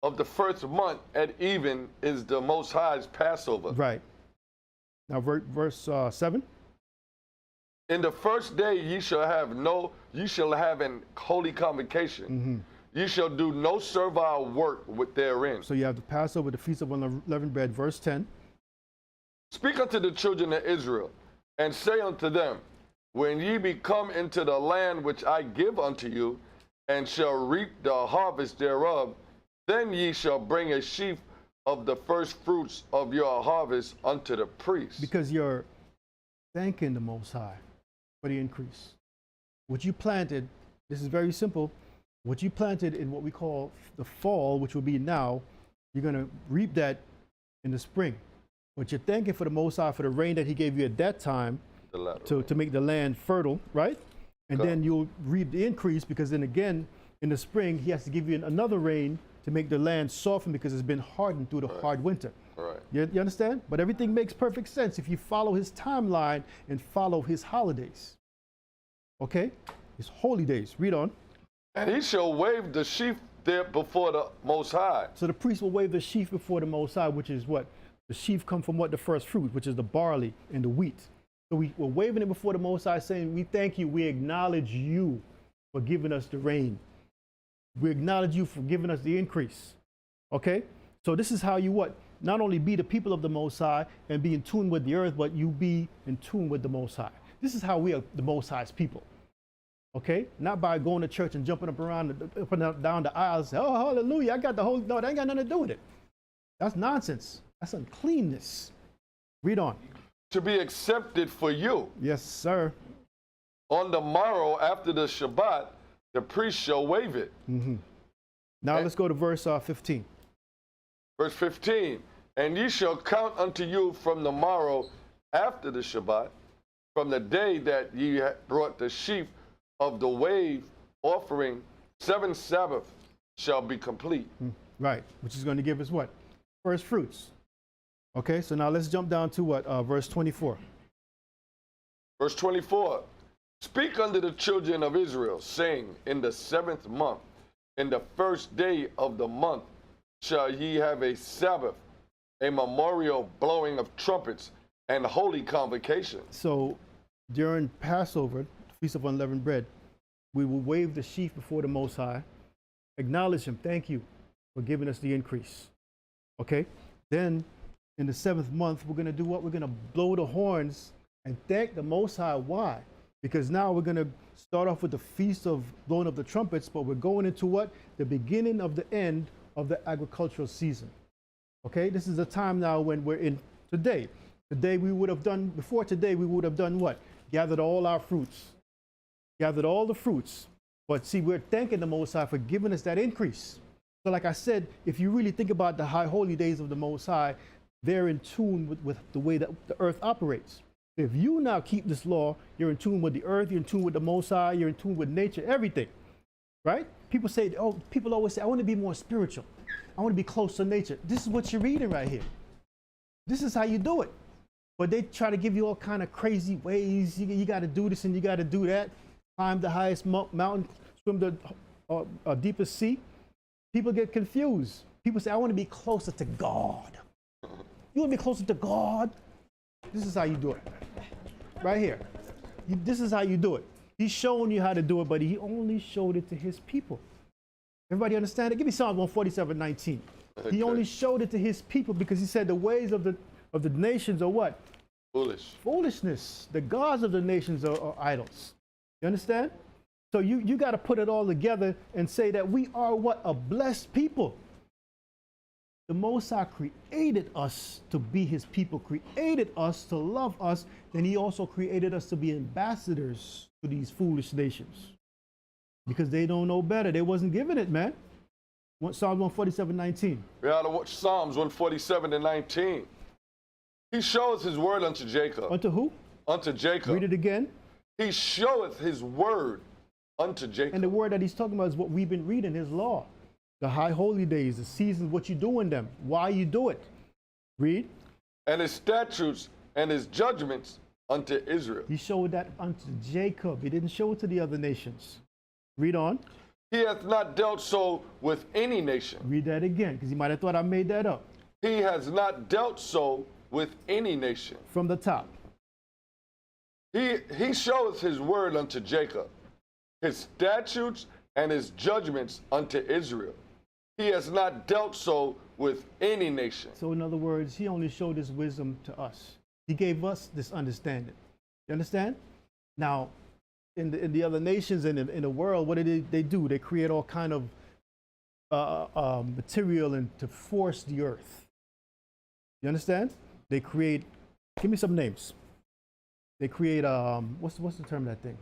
of the first month at even is the Most High's Passover. Right. Now verse 7. In the first day ye shall have an holy convocation. Ye shall do no servile work therein. So you have the Passover, the Feast of Unleavened Bread, verse 10. Speak unto the children of Israel, and say unto them, when ye be come into the land which I give unto you, and shall reap the harvest thereof, then ye shall bring a sheaf of the first fruits of your harvest unto the priest. Because you're thanking the Most High for the increase. What you planted, this is very simple. What you planted in what we call the fall, which will be now, you're going to reap that in the spring. But you're thanking for the Most High for the rain that he gave you at that time to make the land fertile, right? And then you'll reap the increase, because then again, in the spring, he has to give you another rain to make the land soften, because it's been hardened through the hard winter. Right. You understand? But everything makes perfect sense if you follow his timeline and follow his holidays. Okay? His holy days. Read on. And he shall wave the sheaf there before the Most High. So the priest will wave the sheaf before the Most High, which is what? The sheaf come from what? The first fruit, which is the barley and the wheat. So we're waving it before the Most High, saying, we thank you, we acknowledge you for giving us the rain. We acknowledge you for giving us the increase. Okay? So this is how you what? Not only be the people of the Most High and be in tune with the earth, but you be in tune with the Most High. This is how we are the Most High's people. Okay? Not by going to church and jumping up and down the aisles, say, oh, hallelujah, I got the whole, no, that ain't got nothing to do with it. That's nonsense. That's uncleanness. Read on. to be accepted for you. Yes, sir. On the morrow after the Shabbat, the priest shall wave it. Now let's go to verse 15. Verse 15, and ye shall count unto you from the morrow after the Shabbat, from the day that ye brought the sheaf of the wave offering, 7 Sabbaths shall be complete. Right, which is going to give us what? First fruits. Okay, so now let's jump down to what? Verse 24. Verse 24, speak unto the children of Israel, saying, in the 7th month, in the first day of the month, shall ye have a Sabbath, a memorial blowing of trumpets, and holy convocation. So during Passover, Feast of Unleavened Bread, we will wave the sheaf before the Most High, acknowledge him, thank you for giving us the increase. Okay, then in the 7th month, we're going to do what? We're going to blow the horns and thank the Most High. Why? Because now we're going to start off with the Feast of blowing of the trumpets, but we're going into what? The beginning of the end of the agricultural season. Okay, this is a time now when we're in today. Today we would have done, before today we would have done what? Gathered all our fruits. Gathered all the fruits. But see, we're thanking the Most High for giving us that increase. So like I said, if you really think about the high holy days of the Most High, they're in tune with the way that the earth operates. If you now keep this law, you're in tune with the earth, you're in tune with the Most High, you're in tune with nature, everything. Right? People say, oh, people always say, I want to be more spiritual. I want to be close to nature. This is what you're reading right here. This is how you do it. But they try to give you all kind of crazy ways. You got to do this and you got to do that. Climb the highest mountain, swim the deepest sea. People get confused. People say, I want to be closer to God. You want to be closer to God? This is how you do it. Right here. This is how you do it. He's showing you how to do it, but he only showed it to his people. Everybody understand it? Give me Psalm 147:19. Okay. He only showed it to his people because he said the ways of the nations are what? Foolish. Foolishness. The gods of the nations are idols. You understand? So you got to put it all together and say that we are what? A blessed people. The Most High created us to be his people, created us to love us, then he also created us to be ambassadors to these foolish nations. Because they don't know better. They wasn't given it, man. Psalm 147:19. We ought to watch Psalms 147:19. He showeth his word unto Jacob. Unto who? Unto Jacob. Read it again. He showeth his word unto Jacob. And the word that he's talking about is what we've been reading, his law. The high holy days, the seasons, what you do in them, why you do it. Read. And his statutes and his judgments unto Israel. He showed that unto Jacob. He didn't show it to the other nations. Read on. He hath not dealt so with any nation. Read that again, because you might have thought I made that up. He has not dealt so with any nation. From the top. He showeth his word unto Jacob, his statutes and his judgments unto Israel. He has not dealt so with any nation. So in other words, he only showed his wisdom to us. He gave us this understanding. You understand? Now, in the other nations and in the world, what do they do? They create all kind of material and to force the earth. You understand? They create, give me some names. They create, what's the term of that thing?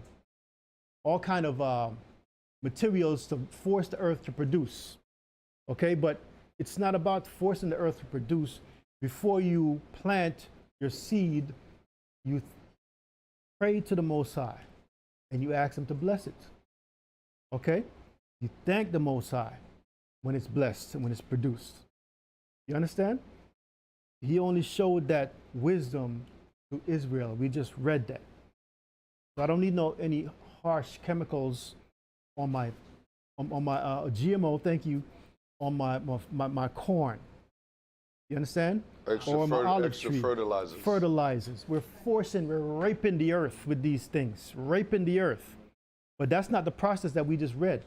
All kind of materials to force the earth to produce. Okay, but it's not about forcing the earth to produce. Before you plant your seed, you pray to the Most High and you ask him to bless it. Okay? You thank the Most High when it's blessed and when it's produced. You understand? He only showed that wisdom to Israel. We just read that. So I don't need any harsh chemicals on my GMO, thank you, on my corn. You understand? Extra fertilizers. Fertilizers. We're raping the earth with these things, raping the earth. But that's not the process that we just read.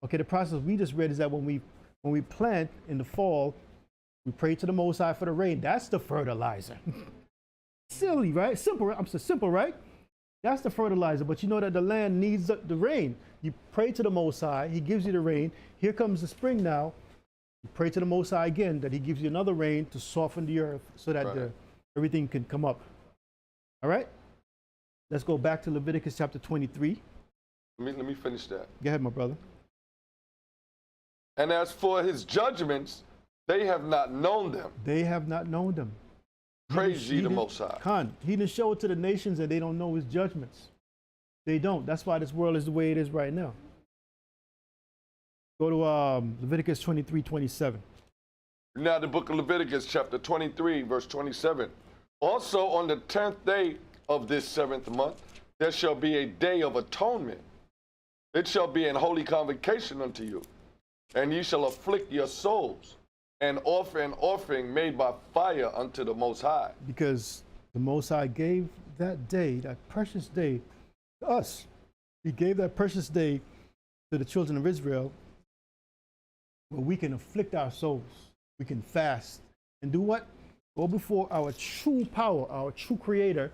Okay, the process we just read is that when we plant in the fall, we pray to the Most High for the rain. That's the fertilizer. Silly, right? Simple. I'm so simple, right? That's the fertilizer. But you know that the land needs the rain. You pray to the Most High. He gives you the rain. Here comes the spring now. You pray to the Most High again that he gives you another rain to soften the earth so that everything can come up. All right? Let's go back to Leviticus chapter 23. Let me finish that. Go ahead, my brother. And as for his judgments, they have not known them. They have not known them. Praise ye the Most High. Khan, he didn't show it to the nations and they don't know his judgments. They don't. That's why this world is the way it is right now. Go to Leviticus 23:27. Now the book of Leviticus chapter 23, verse 27. Also on the 10th day of this 7th month, there shall be a day of atonement. It shall be an holy convocation unto you, and ye shall afflict your souls, and offer an offering made by fire unto the Most High. Because the Most High gave that day, that precious day, to us. He gave that precious day to the children of Israel, where we can afflict our souls. We can fast and do what? Go before our true power, our true creator.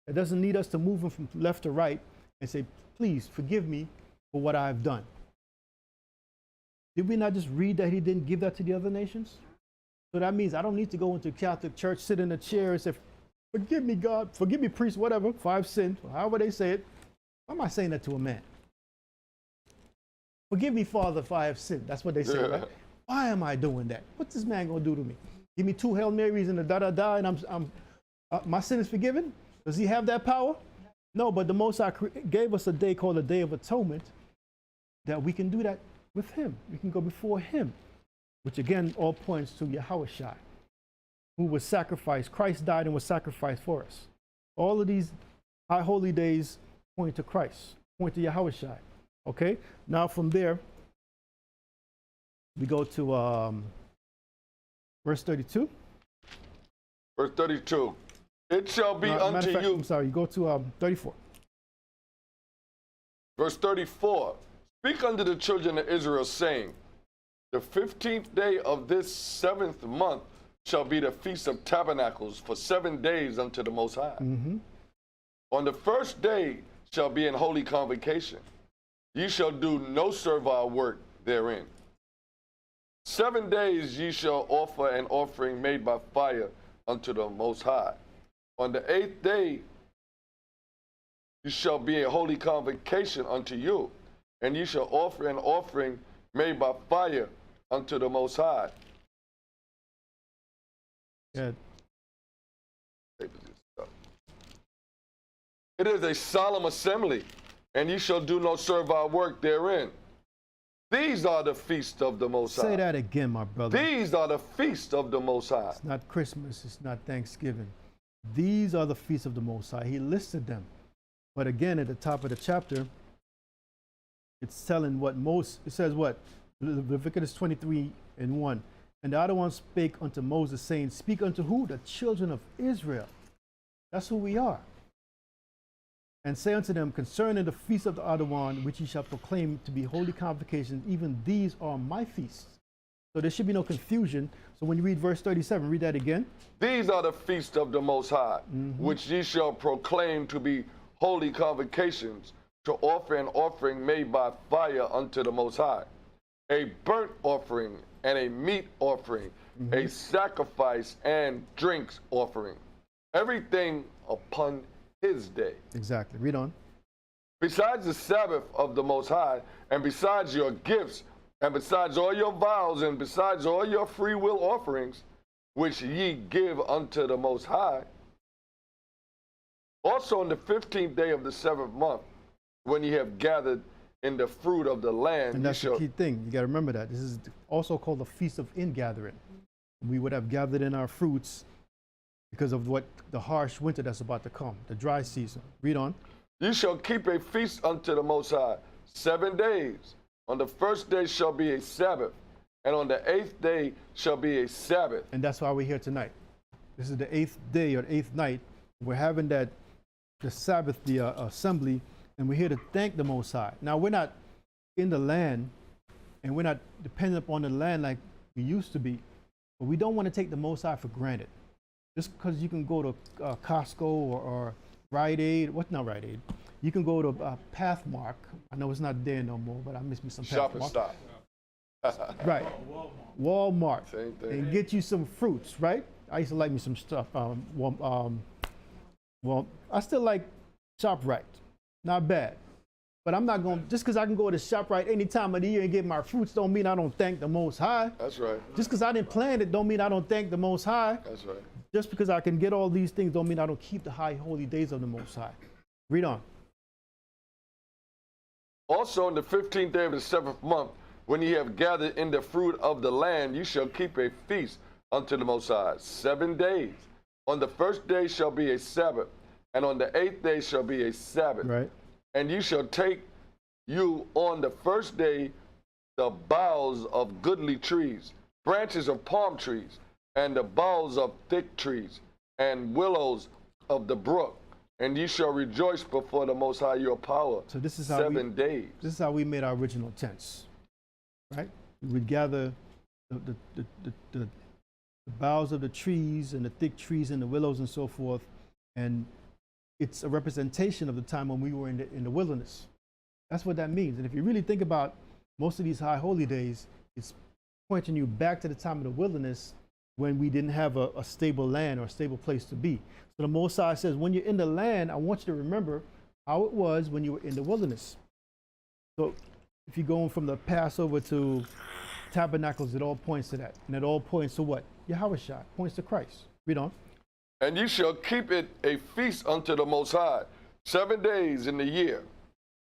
It doesn't need us to move him from left to right and say, please forgive me for what I've done. Did we not just read that he didn't give that to the other nations? So that means I don't need to go into a Catholic church, sit in a chair and say, forgive me, God, forgive me, priest, whatever, for I've sinned, however they say it. Why am I saying that to a man? Forgive me, Father, if I have sinned. That's what they say, right? Why am I doing that? What's this man going to do to me? Give me 2 Hail Marys and a da-da-da, and my sin is forgiven? Does he have that power? No, but the Most High gave us a day called the Day of Atonement that we can do that with him. We can go before him, which again all points to Yahushua, who was sacrificed. Christ died and was sacrificed for us. All of these high holy days point to Christ, point to Yahushua. Okay, now from there, we go to verse 32. Verse 32. It shall be unto you. I'm sorry, you go to 34. Verse 34. Speak unto the children of Israel, saying, the 15th day of this 7th month shall be the Feast of Tabernacles for 7 days unto the Most High. On the first day shall be an holy convocation. Ye shall do no servile work therein. 7 days ye shall offer an offering made by fire unto the Most High. On the 8th day ye shall be a holy convocation unto you, and ye shall offer an offering made by fire unto the Most High. Good. It is a solemn assembly, and ye shall do no servile work therein. These are the feast of the Most High. Say that again, my brother. These are the feast of the Most High. It's not Christmas, it's not Thanksgiving. These are the feasts of the Most High. He listed them. But again, at the top of the chapter, it's telling what it says what? Leviticus 23:1. And the other one spake unto Moses, saying, speak unto who? The children of Israel. That's who we are. And say unto them, concerning the feast of the other one, which ye shall proclaim to be holy convocations, even these are my feasts. So there should be no confusion. So when you read verse 37, read that again. These are the feast of the Most High, which ye shall proclaim to be holy convocations, to offer an offering made by fire unto the Most High, a burnt offering and a meat offering, a sacrifice and drinks offering, everything upon his day. Exactly. Read on. Besides the Sabbath of the Most High, and besides your gifts, and besides all your vows, and besides all your free will offerings, which ye give unto the Most High. Also on the 15th day of the 7th month, when ye have gathered in the fruit of the land. And that's the key thing. You got to remember that. This is also called the Feast of Ingathering. We would have gathered in our fruits because of what the harsh winter that's about to come, the dry season. Read on. You shall keep a feast unto the Most High 7 days. On the first day shall be a Sabbath, and on the 8th day shall be a Sabbath. And that's why we're here tonight. This is the 8th day or 8th night. We're having the Sabbath, the assembly, and we're here to thank the Most High. Now, we're not in the land, and we're not dependent upon the land like we used to be, but we don't want to take the Most High for granted. Just because you can go to Costco or Rite Aid, not Rite Aid? You can go to Pathmark. I know it's not there no more, but I miss me some Pathmark. Shop and stop. Right. Walmart. Same thing. And get you some fruits, right? I used to like me some stuff. Well, I still like ShopRite. Not bad. But I'm not going, just because I can go to ShopRite any time of the year and get my fruits don't mean I don't thank the Most High. That's right. Just because I didn't plant it don't mean I don't thank the Most High. That's right. Just because I can get all these things don't mean I don't keep the high holy days of the Most High. Read on. Also, on the 15th day of the 7th month, when ye have gathered in the fruit of the land, ye shall keep a feast unto the Most High 7 days. On the first day shall be a Sabbath, and on the 8th day shall be a Sabbath. Right. And you shall take you on the first day the boughs of goodly trees, branches of palm trees, and the boughs of thick trees, and willows of the brook, and ye shall rejoice before the Most High your power. So this is how 7 days. This is how we made our original tents, right? We would gather the boughs of the trees and the thick trees and the willows and so forth, and it's a representation of the time when we were in the wilderness. That's what that means. And if you really think about most of these high holy days, it's pointing you back to the time of the wilderness when we didn't have a stable land or a stable place to be. So the Most High says, when you're in the land, I want you to remember how it was when you were in the wilderness. So if you're going from the Passover to Tabernacles, it all points to that. And it all points to what? Yahushua points to Christ. Read on. And ye shall keep it a feast unto the Most High 7 days in the year.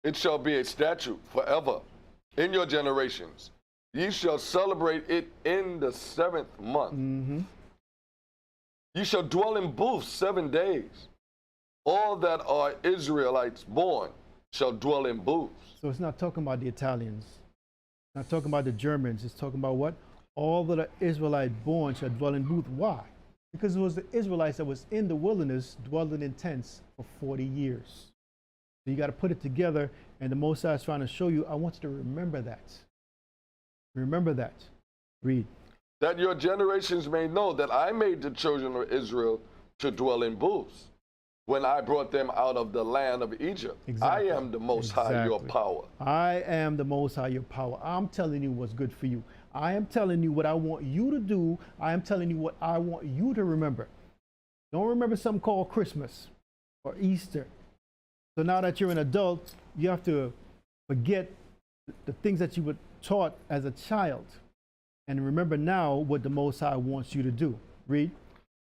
It shall be a statute forever in your generations. Ye shall celebrate it in the 7th month. Mm-hmm. Ye shall dwell in booths 7 days. All that are Israelites born shall dwell in booths. So it's not talking about the Italians, not talking about the Germans. It's talking about what? All that are Israelite born shall dwell in booths. Why? Because it was the Israelites that was in the wilderness dwelling in tents for 40 years. So you got to put it together, and the Most High is trying to show you, I want you to remember that. Remember that. Read. That your generations may know that I made the children of Israel to dwell in booths when I brought them out of the land of Egypt. Exactly. I am the Most High, your power. I am the Most High, your power. I'm telling you what's good for you. I am telling you what I want you to do. I am telling you what I want you to remember. Don't remember something called Christmas or Easter. So now that you're an adult, you have to forget the things that you were taught as a child. And remember now what the Most High wants you to do. Read.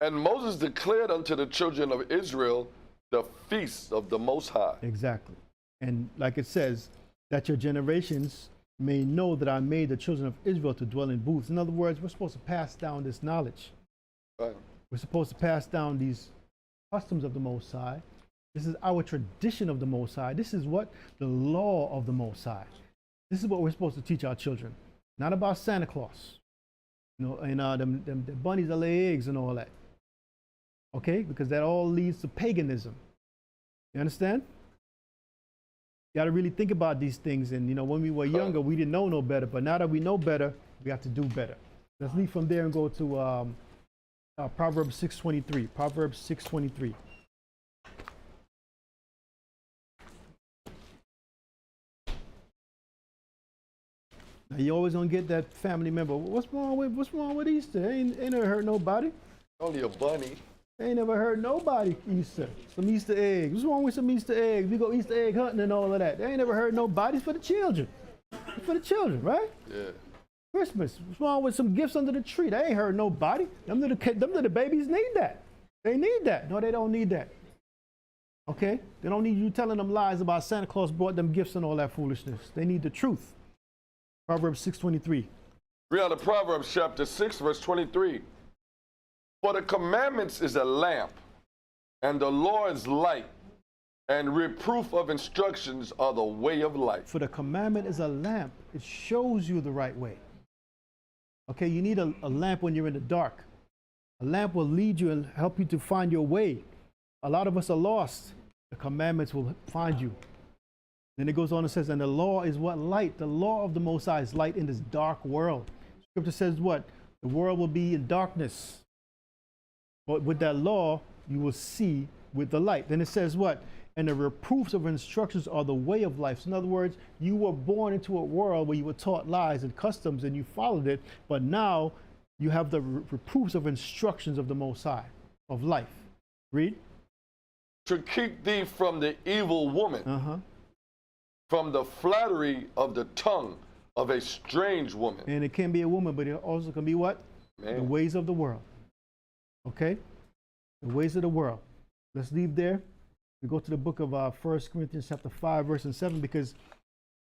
And Moses declared unto the children of Israel the feasts of the Most High. Exactly. And like it says, that your generations may know that I made the children of Israel to dwell in booths. In other words, we're supposed to pass down this knowledge. Right. We're supposed to pass down these customs of the Most High. This is our tradition of the Most High. This is what? The law of the Most High. This is what we're supposed to teach our children. Not about Santa Claus, you know, and them bunnies that lay eggs and all that. Okay? Because that all leads to paganism. You understand? You got to really think about these things. And, you know, when we were younger, we didn't know no better. But now that we know better, we have to do better. Let's leave from there and go to Proverbs 6:23. Proverbs 6:23. Now, you always gonna get that family member. What's wrong with Easter? Ain't never hurt nobody. Only a bunny. Ain't never heard nobody Easter. Some Easter eggs. What's wrong with some Easter eggs? We go Easter egg hunting and all of that. They ain't never heard nobody. It's for the children. It's for the children, right? Yeah. Christmas. What's wrong with some gifts under the tree? They ain't heard nobody. Them little babies need that. They need that. No, they don't need that. Okay? They don't need you telling them lies about Santa Claus brought them gifts and all that foolishness. They need the truth. Proverbs 6:23. Read out of Proverbs chapter 6, verse 23. For the commandments is a lamp, and the law is light, and reproof of instructions are the way of life. For the commandment is a lamp. It shows you the right way. Okay, you need a lamp when you're in the dark. A lamp will lead you and help you to find your way. A lot of us are lost. The commandments will find you. Then it goes on and says, and the law is what? Light. The law of the Most High is light in this dark world. Scripture says what? The world will be in darkness. But with that law, you will see with the light. Then it says what? And the reproofs of instructions are the way of life. So in other words, you were born into a world where you were taught lies and customs and you followed it. But now you have the reproofs of instructions of the Most High, of life. Read. to keep thee from the evil woman, from the flattery of the tongue of a strange woman. And it can be a woman, but it also can be what? Man. The ways of the world. Okay? The ways of the world. Let's leave there. We go to the book of 1 Corinthians chapter 5, verse 7, because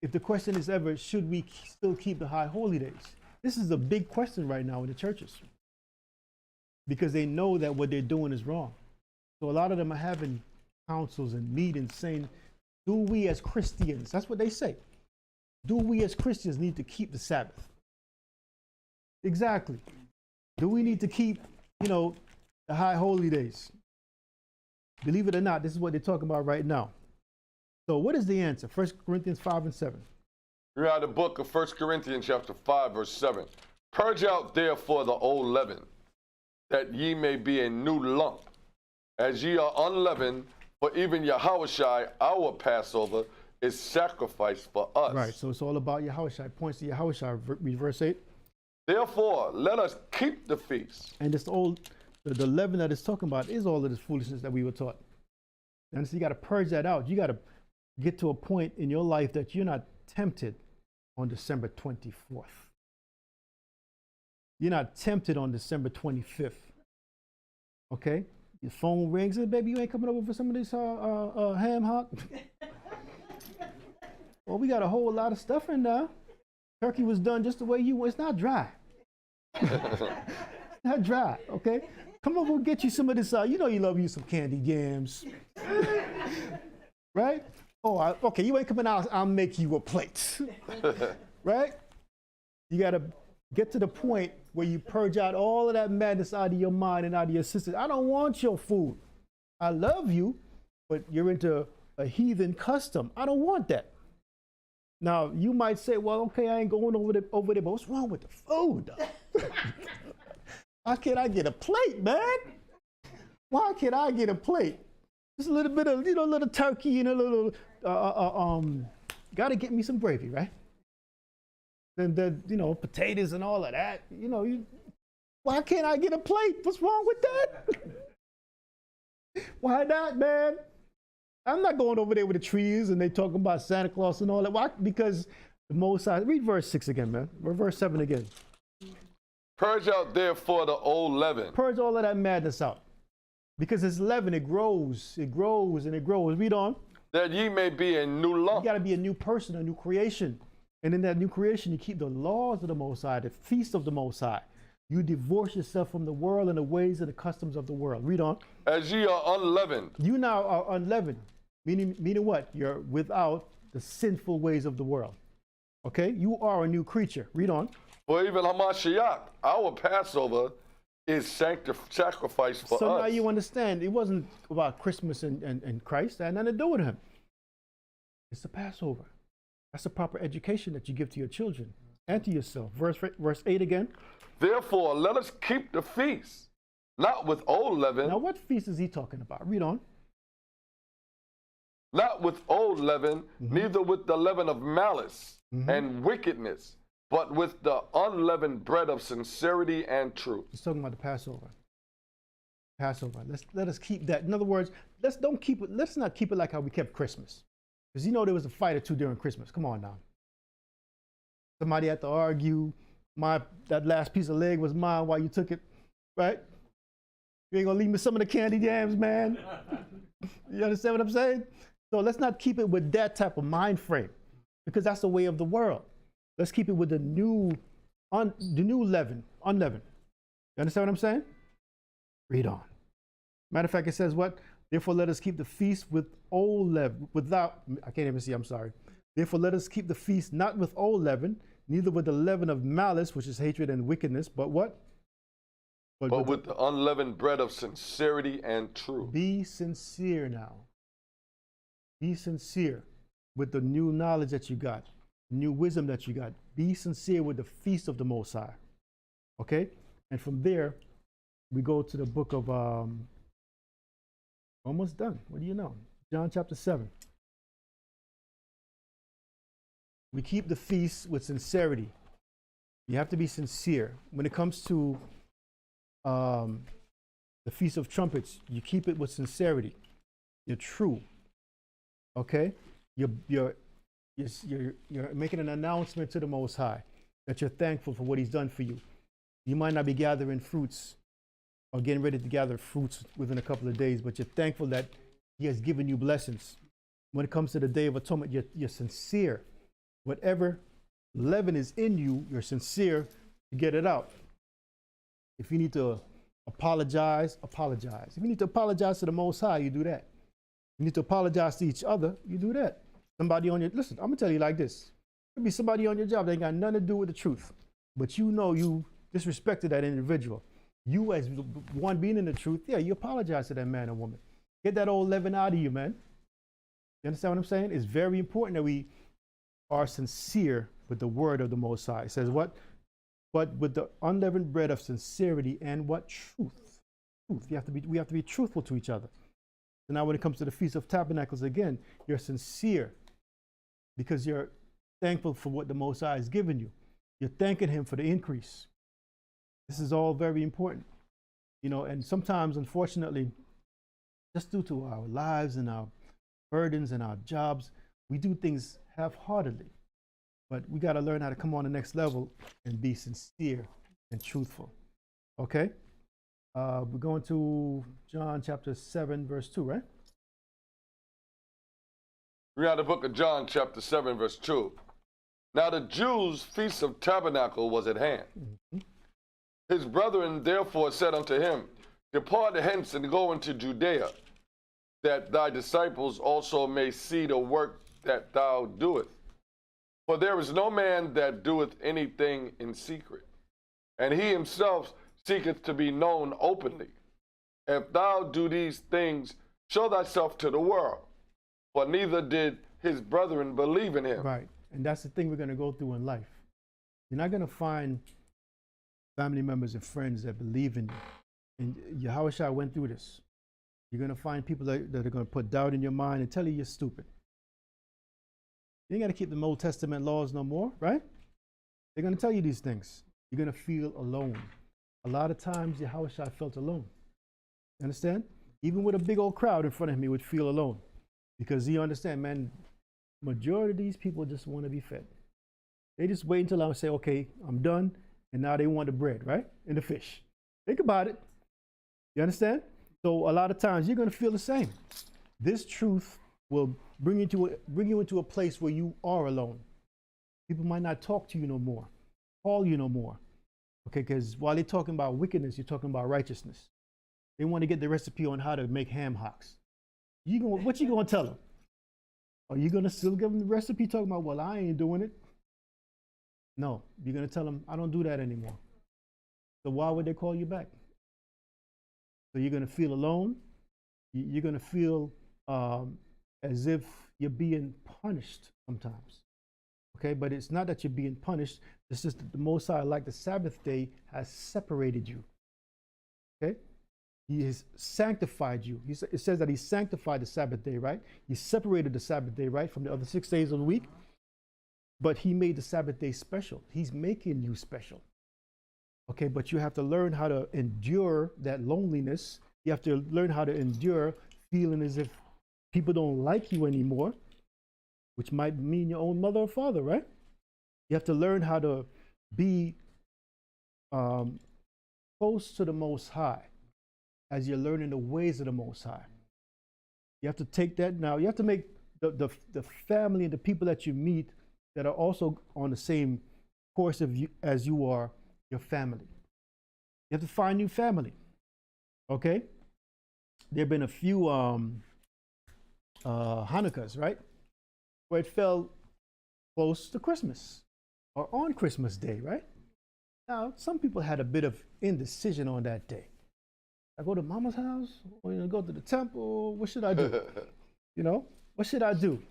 if the question is ever, should we still keep the high holy days? This is a big question right now in the churches, because they know that what they're doing is wrong. So a lot of them are having councils and meetings saying, do we as Christians, that's what they say, do we as Christians need to keep the Sabbath? Exactly. Do we need to keep, the high holy days? Believe it or not, this is what they're talking about right now. So what is the answer? 1 Corinthians 5 and 7. We're out of the book of 1 Corinthians chapter 5, verse 7. Purge out therefore the old leaven, that ye may be a new lump, as ye are unleavened, for even Yahushua, our Passover, is sacrificed for us. Right, so it's all about Yahushua. It points to Yahushua. Read verse 8. Therefore, let us keep the feast. And this the leaven that it's talking about is all of this foolishness that we were taught. And so you got to purge that out. You got to get to a point in your life that you're not tempted on December 24th. You're not tempted on December 25th. Okay? Your phone rings and baby, you ain't coming over for some of this ham hock? Well, we got a whole lot of stuff in there. Turkey was done just the way you want. It's not dry. It's not dry, okay? Come over and get you some of this. You know you love you some candy yams. Right? Oh, okay, you ain't coming out. I'll make you a plate. Right? You got to get to the point where you purge out all of that madness out of your mind and out of your system. I don't want your food. I love you, but you're into a heathen custom. I don't want that. Now, you might say, well, okay, I ain't going over there, but what's wrong with the food? Why can't I get a plate, man? Why can't I get a plate? Just a little bit of, a little turkey and a little, gotta get me some gravy, right? Then potatoes and all of that, why can't I get a plate? What's wrong with that? Why not, man? I'm not going over there with the trees and they talking about Santa Claus and all that. Why? Because the Most High, read verse 6 again, man. Or verse 7 again. Purge out therefore the old leaven. Purge all of that madness out. Because it's leaven, it grows, and it grows. Read on. That ye may be a new lump. You got to be a new person, a new creation. And in that new creation, you keep the laws of the Most High, the feast of the Most High. You divorce yourself from the world and the ways and the customs of the world. Read on. As ye are unleavened. You now are unleavened. Meaning what? You're without the sinful ways of the world. Okay? You are a new creature. Read on. For even Hamashiach, our Passover, is sacrificed for us. So now you understand, it wasn't about Christmas and Christ. It had nothing to do with him. It's the Passover. That's the proper education that you give to your children and to yourself. Verse 8 again. Therefore, let us keep the feast, not with old leaven. Now, what feast is he talking about? Read on. Not with old leaven, neither with the leaven of malice and wickedness, but with the unleavened bread of sincerity and truth. He's talking about the Passover. Passover. Let us keep that. In other words, let's not keep it like how we kept Christmas. Because there was a fight or two during Christmas. Come on now. Somebody had to argue, that last piece of leg was mine while you took it, right? You ain't gonna leave me some of the candy jams, man. You understand what I'm saying? So let's not keep it with that type of mind frame, because that's the way of the world. Let's keep it with the new leaven, unleavened. You understand what I'm saying? Read on. Matter of fact, it says what? Therefore, let us keep the feast with old leaven, I can't even see, I'm sorry. Therefore, let us keep the feast not with old leaven, neither with the leaven of malice, which is hatred and wickedness, but what? But with the unleavened bread of sincerity and truth. Be sincere now. Be sincere with the new knowledge that you got, new wisdom that you got. Be sincere with the feast of the Most High. Okay? And from there, we go to the book of, almost done. What do you know? John chapter 7. We keep the feast with sincerity. You have to be sincere. When it comes to the Feast of Trumpets, you keep it with sincerity. You're true. Okay? You're making an announcement to the Most High that you're thankful for what He's done for you. You might not be gathering fruits or getting ready to gather fruits within a couple of days, but you're thankful that He has given you blessings. When it comes to the Day of Atonement, you're sincere. Whatever leaven is in you, you're sincere to get it out. If you need to apologize, apologize. If you need to apologize to the Most High, you do that. You need to apologize to each other, you do that. Somebody on your, listen, I'm gonna tell you like this. There'll be somebody on your job that ain't got nothing to do with the truth, but you know you disrespected that individual. You as one being in the truth, yeah, you apologize to that man or woman. Get that old leaven out of you, man. You understand what I'm saying? It's very important that we are sincere with the word of the Most High. It says what? But with the unleavened bread of sincerity and what? Truth. Truth. We have to be truthful to each other. So now when it comes to the Feast of Tabernacles, again, you're sincere because you're thankful for what the Most High has given you. You're thanking Him for the increase. This is all very important. You know, and sometimes, unfortunately, just due to our lives and our burdens and our jobs, we do things half-heartedly. But we got to learn how to come on the next level and be sincere and truthful. Okay? We're going to John chapter 7, verse 2, right? Read out the book of John, chapter 7, verse 2. Now the Jews' feast of tabernacle was at hand. His brethren therefore said unto him, Depart hence and go into Judea, that thy disciples also may see the work that thou doest. For there is no man that doeth anything in secret, and he himself seeketh to be known openly. If thou do these things, show thyself to the world. For neither did his brethren believe in him. Right. And that's the thing we're going to go through in life. You're not going to find family members and friends that believe in you. And Yahushua went through this. You're going to find people that are going to put doubt in your mind and tell you you're stupid. You ain't got to keep the Old Testament laws no more, right? They're going to tell you these things. You're going to feel alone. A lot of times, Yahushua felt alone. You understand? Even with a big old crowd in front of him, he would feel alone. Because you understand, man, majority of these people just want to be fed. They just wait until I say, okay, I'm done. And now they want the bread, right? And the fish. Think about it. You understand? So a lot of times you're going to feel the same. This truth will bring you into a place where you are alone. People might not talk to you no more, call you no more. Okay, because while they're talking about wickedness, you're talking about righteousness. They want to get the recipe on how to make ham hocks. What you going to tell them? Are you going to still give them the recipe talking about, well, I ain't doing it? No, you're going to tell them, I don't do that anymore. So why would they call you back? So you're going to feel alone. You're going to feel as if you're being punished sometimes. Okay, but it's not that you're being punished. It's just that the Most High, like the Sabbath day, has separated you. Okay? He has sanctified you. It says that He sanctified the Sabbath day, right? He separated the Sabbath day, right, from the other 6 days of the week. But He made the Sabbath day special. He's making you special. Okay, but you have to learn how to endure that loneliness. You have to learn how to endure feeling as if people don't like you anymore, which might mean your own mother or father, right? You have to learn how to be close to the Most High as you're learning the ways of the Most High. You have to take that now. You have to make the family and the people that you meet that are also on the same course of you, as you are, your family. You have to find new family. Okay? There have been a few Hanukkahs, right? Where it fell close to Christmas or on Christmas Day, right? Now, some people had a bit of indecision on that day. I go to mama's house or go to the temple. What should I do? What should I do?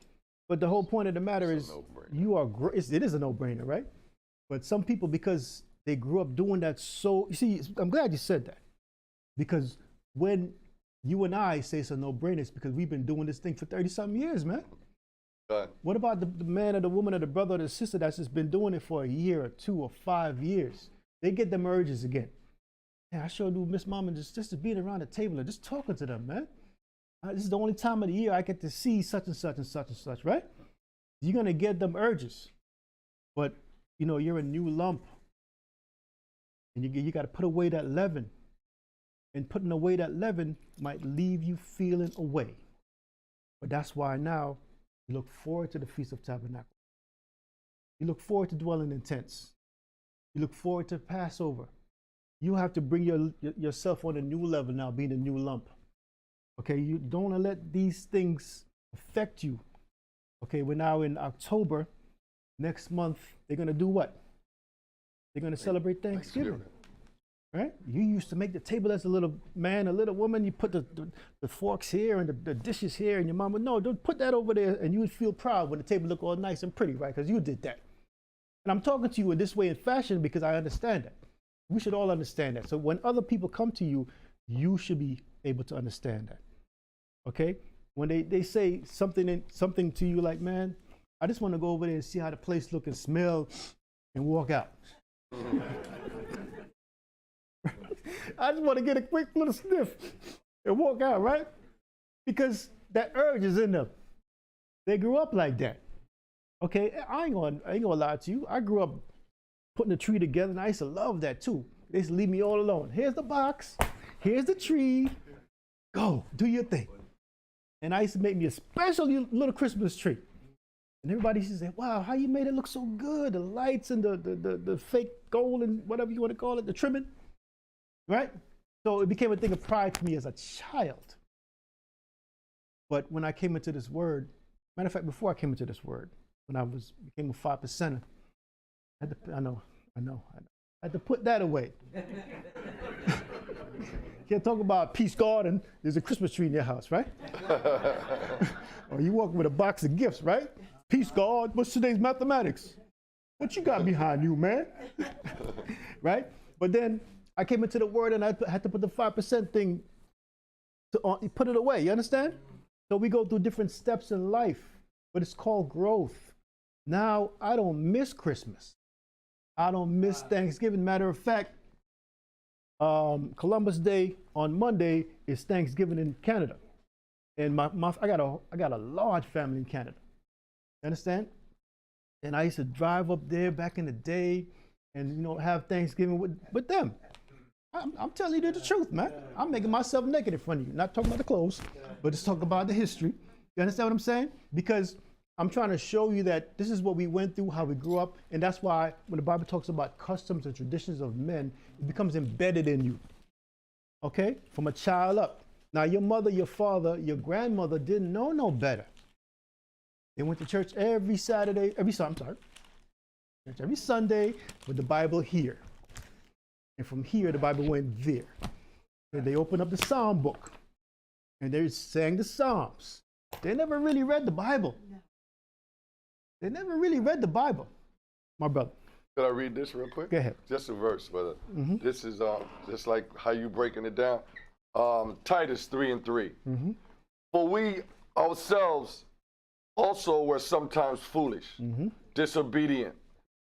But the whole point of the matter is it is a no-brainer, right? But some people, because they grew up doing that, you see, I'm glad you said that. Because when you and I say it's a no-brainer, it's because we've been doing this thing for 30-something years, man. What about the man or the woman or the brother or the sister that's just been doing it for a year or 2 or 5 years? They get them urges again. Yeah, I sure do miss mom and just being around the table and just talking to them, man. This is the only time of the year I get to see such and such and such and such, right? You're going to get them urges. But, you know, you're a new lump. And you got to put away that leaven. And putting away that leaven might leave you feeling away. But that's why now you look forward to the Feast of Tabernacles. You look forward to dwelling in tents. You look forward to Passover. You have to bring yourself on a new level now, being a new lump. Okay, you don't want to let these things affect you. Okay, we're now in October. Next month, they're going to do what? They're going to celebrate Thanksgiving. Right? You used to make the table as a little man, a little woman. You put the forks here and the dishes here, and your mom would, no, don't put that over there, and you would feel proud when the table looked all nice and pretty, right? Because you did that. And I'm talking to you in this way in fashion because I understand that. We should all understand that. So when other people come to you, you should be able to understand that. Okay? When they say something to you like, man, I just want to go over there and see how the place look and smell and walk out. I just want to get a quick little sniff and walk out, right? Because that urge is in them. They grew up like that. Okay, I ain't gonna lie to you. I grew up putting a tree together, and I used to love that too. They used to leave me all alone. Here's the box. Here's the tree. Go, do your thing. And I used to make me a special little Christmas tree. And everybody used to say, wow, how you made it look so good. The lights and the fake gold and whatever you want to call it, the trimming, right? So it became a thing of pride for me as a child. But when I came into this word, matter of fact, before I came into this word, when I became a 5%er, I had to put that away. Can't talk about peace garden. There's a Christmas tree in your house, right? Or you walk with a box of gifts, right? Peace God. What's today's mathematics? What you got behind you, man? Right? But then I came into the word and I had to put the 5% thing to put it away. You understand? So we go through different steps in life, but it's called growth. Now I don't miss Christmas. I don't miss Thanksgiving. Matter of fact, Columbus Day on Monday is Thanksgiving in Canada, and I got a large family in Canada. You understand? And I used to drive up there back in the day, and have Thanksgiving with them. I'm telling you the truth, man. I'm making myself naked in front of you. Not talking about the clothes, but just talking about the history. You understand what I'm saying? Because I'm trying to show you that this is what we went through, how we grew up, and that's why when the Bible talks about customs and traditions of men, it becomes embedded in you, okay? From a child up. Now, your mother, your father, your grandmother didn't know no better. They went to church every Sunday with the Bible here. And from here, the Bible went there. And they opened up the Psalm book, and they sang the Psalms. They never really read the Bible. They never really read the Bible, my brother. Could I read this real quick? Go ahead. Just a verse, brother. Mm-hmm. This is just like how you breaking it down. Titus 3:3. Mm-hmm. For we ourselves also were sometimes foolish, mm-hmm. disobedient,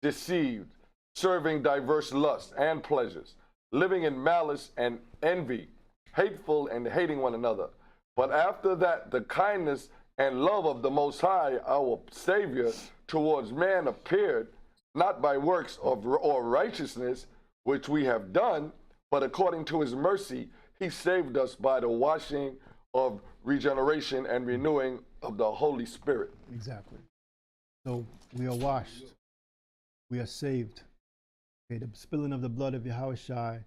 deceived, serving diverse lusts and pleasures, living in malice and envy, hateful and hating one another. But after that, the kindness and love of the Most High, our Savior, towards man appeared, not by works or righteousness, which we have done, but according to his mercy, he saved us by the washing of regeneration and renewing of the Holy Spirit. Exactly. So we are washed. We are saved. Okay, the spilling of the blood of Yahushua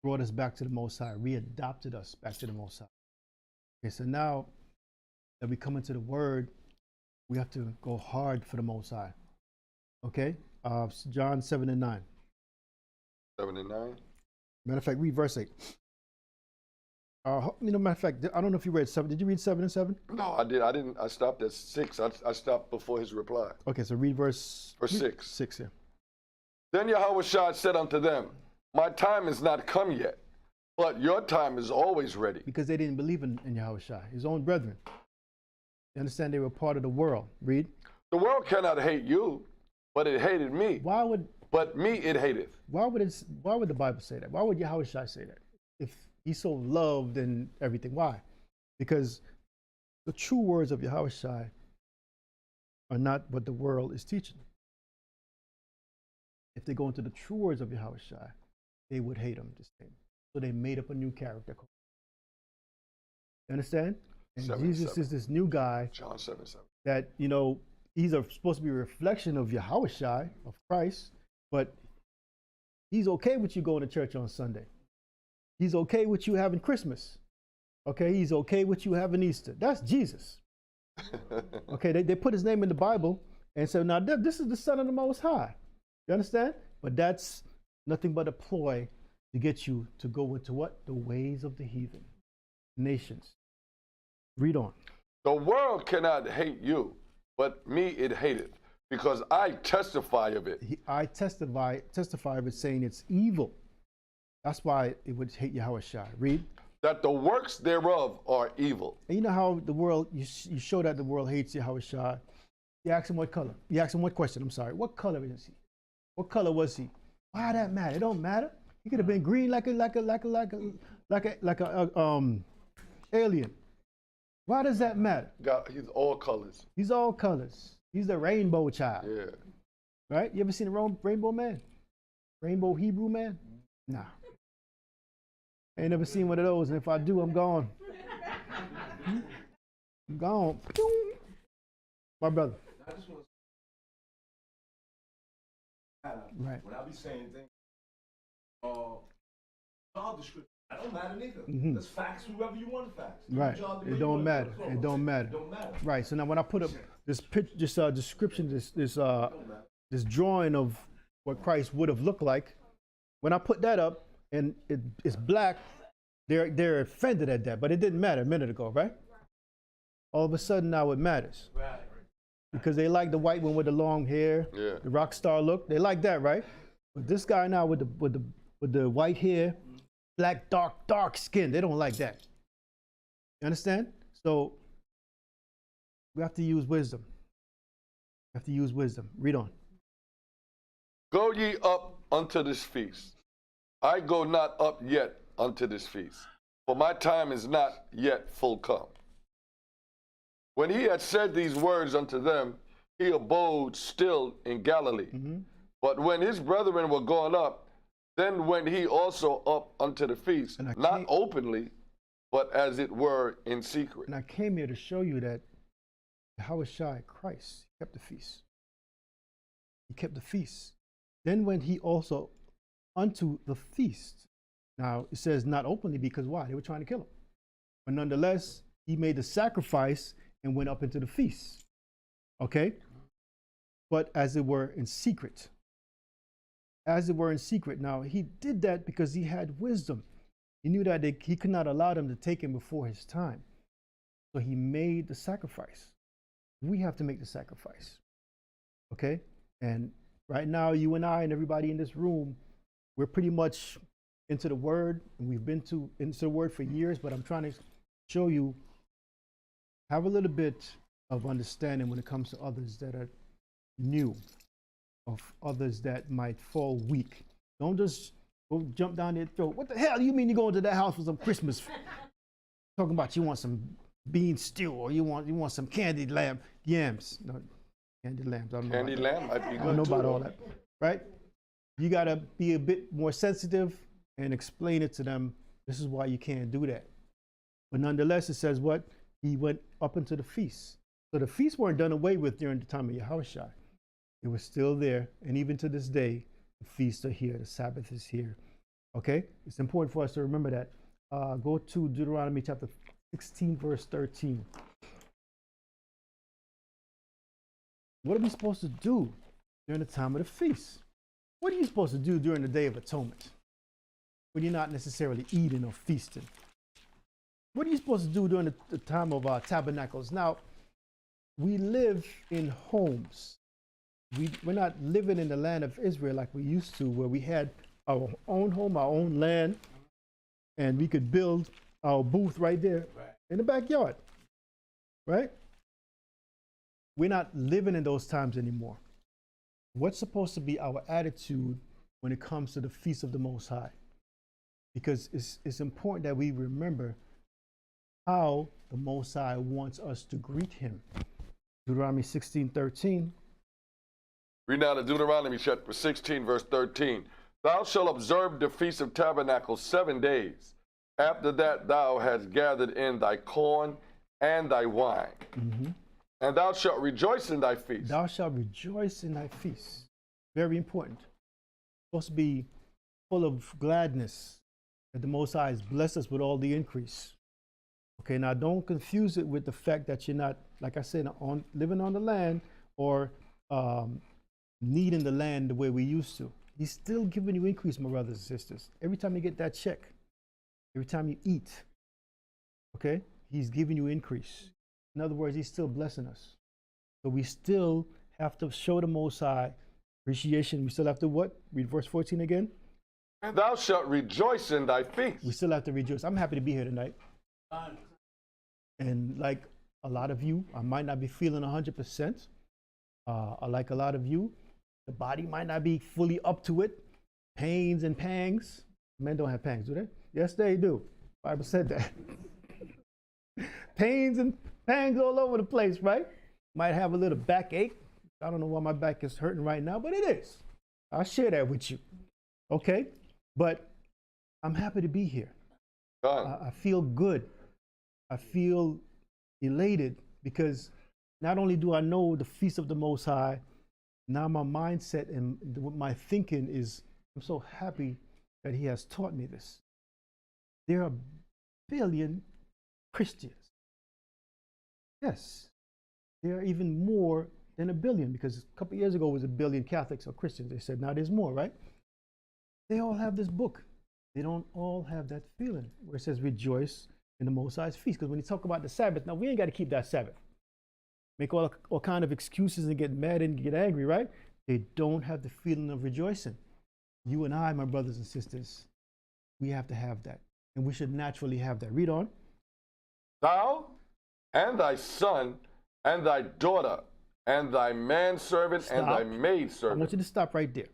brought us back to the Most High, readopted us back to the Most High. Okay, so now that we come into the Word, we have to go hard for the Most High. Okay? John 7:9. 7:9? Matter of fact, read verse 8. Matter of fact, I don't know if you read 7. Did you read 7 and 7? No, I did. I didn't. I stopped at 6. I stopped before his reply. Okay, so read verse 6. 6, yeah. Then Yahushua said unto them, my time is not come yet, but your time is always ready. Because they didn't believe in Yahushua, his own brethren. You understand? They were part of the world. Read. The world cannot hate you, but it hated me. But me it hateth. Why would the Bible say that? Why would Yahushua say that? If he's so loved and everything, why? Because the true words of Yahushua are not what the world is teaching. If they go into the true words of Yahushua, they would hate him the same. So they made up a new character. You understand? And 7, Jesus 7. is this new guy. John 7:7. That, you know, he's supposed to be a reflection of Yahushua, of Christ, but he's okay with you going to church on Sunday. He's okay with you having Christmas. Okay, he's okay with you having Easter. That's Jesus. Okay, they put his name in the Bible and said, now this is the Son of the Most High. You understand? But that's nothing but a ploy to get you to go into what? The ways of the heathen nations. Read on. The world cannot hate you, but me it hateth, because I testify of it. I testify of it, saying it's evil. That's why it would hate Yahushua. Read. That the works thereof are evil. And you know how the world, you show that the world hates Yahushua. You ask him what color. You ask him what question. I'm sorry. What color is he? What color was he? Why that matter? It don't matter. He could have been green like a alien. Why does that matter? God, he's all colors. He's all colors. He's the rainbow child. Yeah. Right? You ever seen a rainbow man? Rainbow Hebrew man? Nah. I ain't never seen one of those, and if I do, I'm gone. I'm gone. My brother. I just want to Right. when I be saying things, job description, that don't matter neither. Mhm. Let's fax whoever you want to fax. Right. It don't matter. It don't matter. It don't matter. Right. So now when I put up this description, this drawing of what Christ would have looked like, when I put that up and it's black, they're offended at that. But it didn't matter a minute ago, right? All of a sudden now it matters. Right. Because they like the white one with the long hair, Yeah. the rock star look. They like that, right? But this guy now with the white hair, black dark skin, they don't like that. You understand? So we have to use wisdom. We have to use wisdom. Read on. Go ye up unto this feast. I go not up yet unto this feast, for my time is not yet full come. When he had said these words unto them, he abode still in Galilee. Mm-hmm. But when his brethren were gone up, then went he also up unto the feast, not openly, but as it were in secret. And I came here to show you that Yahushua Christ kept the feast. He kept the feast. Then went he also unto the feast. Now it says not openly because why? They were trying to kill him. But nonetheless, he made the sacrifice and went up into the feast. Okay? But as it were in secret. As it were in secret. Now he did that because he had wisdom. He knew that he could not allow them to take him before his time. So he made the sacrifice. We have to make the sacrifice. Okay? And right now, you and I and everybody in this room, we're pretty much into the word, and we've been into the word for years, but I'm trying to show you, have a little bit of understanding when it comes to others that are new, of others that might fall weak. Don't just go jump down their throat. What the hell do you mean you're going to that house for some Christmas? Talking about you want some bean stew or you want some candied yams. No, candied lambs. I don't know Candy about lamb might be that. I good don't know too, about though. all that, right? You got to be a bit more sensitive and explain it to them. This is why you can't do that. But nonetheless, it says what? He went up into the feast. So the feasts weren't done away with during the time of Yahushua. It was still there. And even to this day, the feasts are here. The Sabbath is here. Okay? It's important for us to remember that. Go to Deuteronomy chapter 16, verse 13. What are we supposed to do during the time of the feast? What are you supposed to do during the Day of Atonement when you're not necessarily eating or feasting? What are you supposed to do during the time of Tabernacles? Now, we live in homes. We're not living in the land of Israel like we used to, where we had our own home, our own land, and we could build our booth right there in the backyard, right? We're not living in those times anymore. What's supposed to be our attitude when it comes to the Feast of the Most High? Because it's important that we remember how the Most High wants us to greet him. Deuteronomy 16:13. Read now to Deuteronomy chapter 16, verse 13. Thou shalt observe the Feast of Tabernacles 7 days. After that thou hast gathered in thy corn and thy wine. And thou shalt rejoice in thy feast. Thou shalt rejoice in thy feast. Very important. Supposed to be full of gladness that the Most High has blessed us with all the increase. Okay, now don't confuse it with the fact that you're not, like I said, living on the land or needing the land the way we used to. He's still giving you increase, my brothers and sisters. Every time you get that check, every time you eat, okay, he's giving you increase. In other words, he's still blessing us. So we still have to show the Most High appreciation. We still have to what? Read verse 14 again. And thou shalt rejoice in thy feast. We still have to rejoice. I'm happy to be here tonight. And like a lot of you, I might not be feeling 100%. Like a lot of you, the body might not be fully up to it. Pains and pangs. Men don't have pangs, do they? Yes, they do. The Bible said that. Pains and pangs all over the place, right? Might have a little backache. I don't know why my back is hurting right now, but it is. I'll share that with you. Okay? But I'm happy to be here. I feel good. I feel elated because not only do I know the feast of the Most High, now my mindset and my thinking is, I'm so happy that he has taught me this. There are a billion Christians. Yes, there are even more than a billion, because a couple years ago it was a billion Catholics or Christians. They said now there's more, right? They all have this book. They don't all have that feeling where it says rejoice in the Most High's feast. Because when you talk about the Sabbath, now we ain't got to keep that Sabbath. Make all kind of excuses and get mad and get angry, right? They don't have the feeling of rejoicing. You and I, my brothers and sisters, we have to have that. And we should naturally have that. Read on. Thou and thy son and thy daughter and thy manservant and thy maidservant. I want you to stop right there.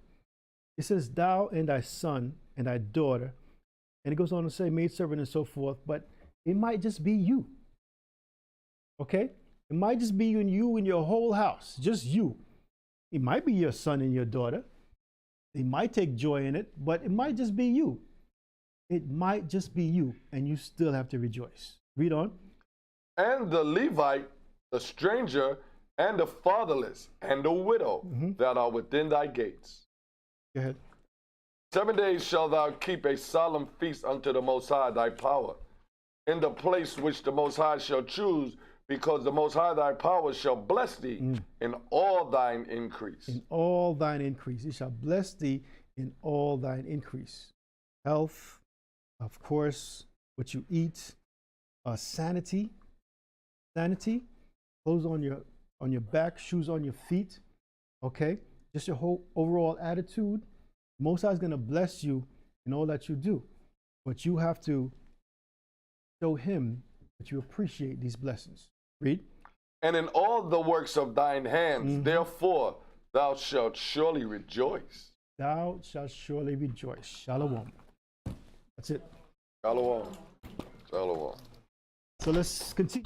It says thou and thy son and thy daughter, and it goes on to say maidservant and so forth, but it might just be you. Okay? It might just be you and your whole house, just you. It might be your son and your daughter. They might take joy in it, but it might just be you. It might just be you, and you still have to rejoice. Read on. And the Levite, the stranger, and the fatherless, and the widow that are within thy gates. Go ahead. 7 days shalt thou keep a solemn feast unto the Most High thy power, in the place which the Most High shall choose, because the Most High thy power shall bless thee in all thine increase. In all thine increase. He shall bless thee in all thine increase. Health, of course, what you eat, sanity, clothes on your back, shoes on your feet, okay? Just your whole overall attitude. Most High is going to bless you in all that you do, but you have to show him that you appreciate these blessings. Read. And in all the works of thine hands, therefore thou shalt surely rejoice. Thou shalt surely rejoice. Shalom. That's it. Shalom. Shalom. So let's continue.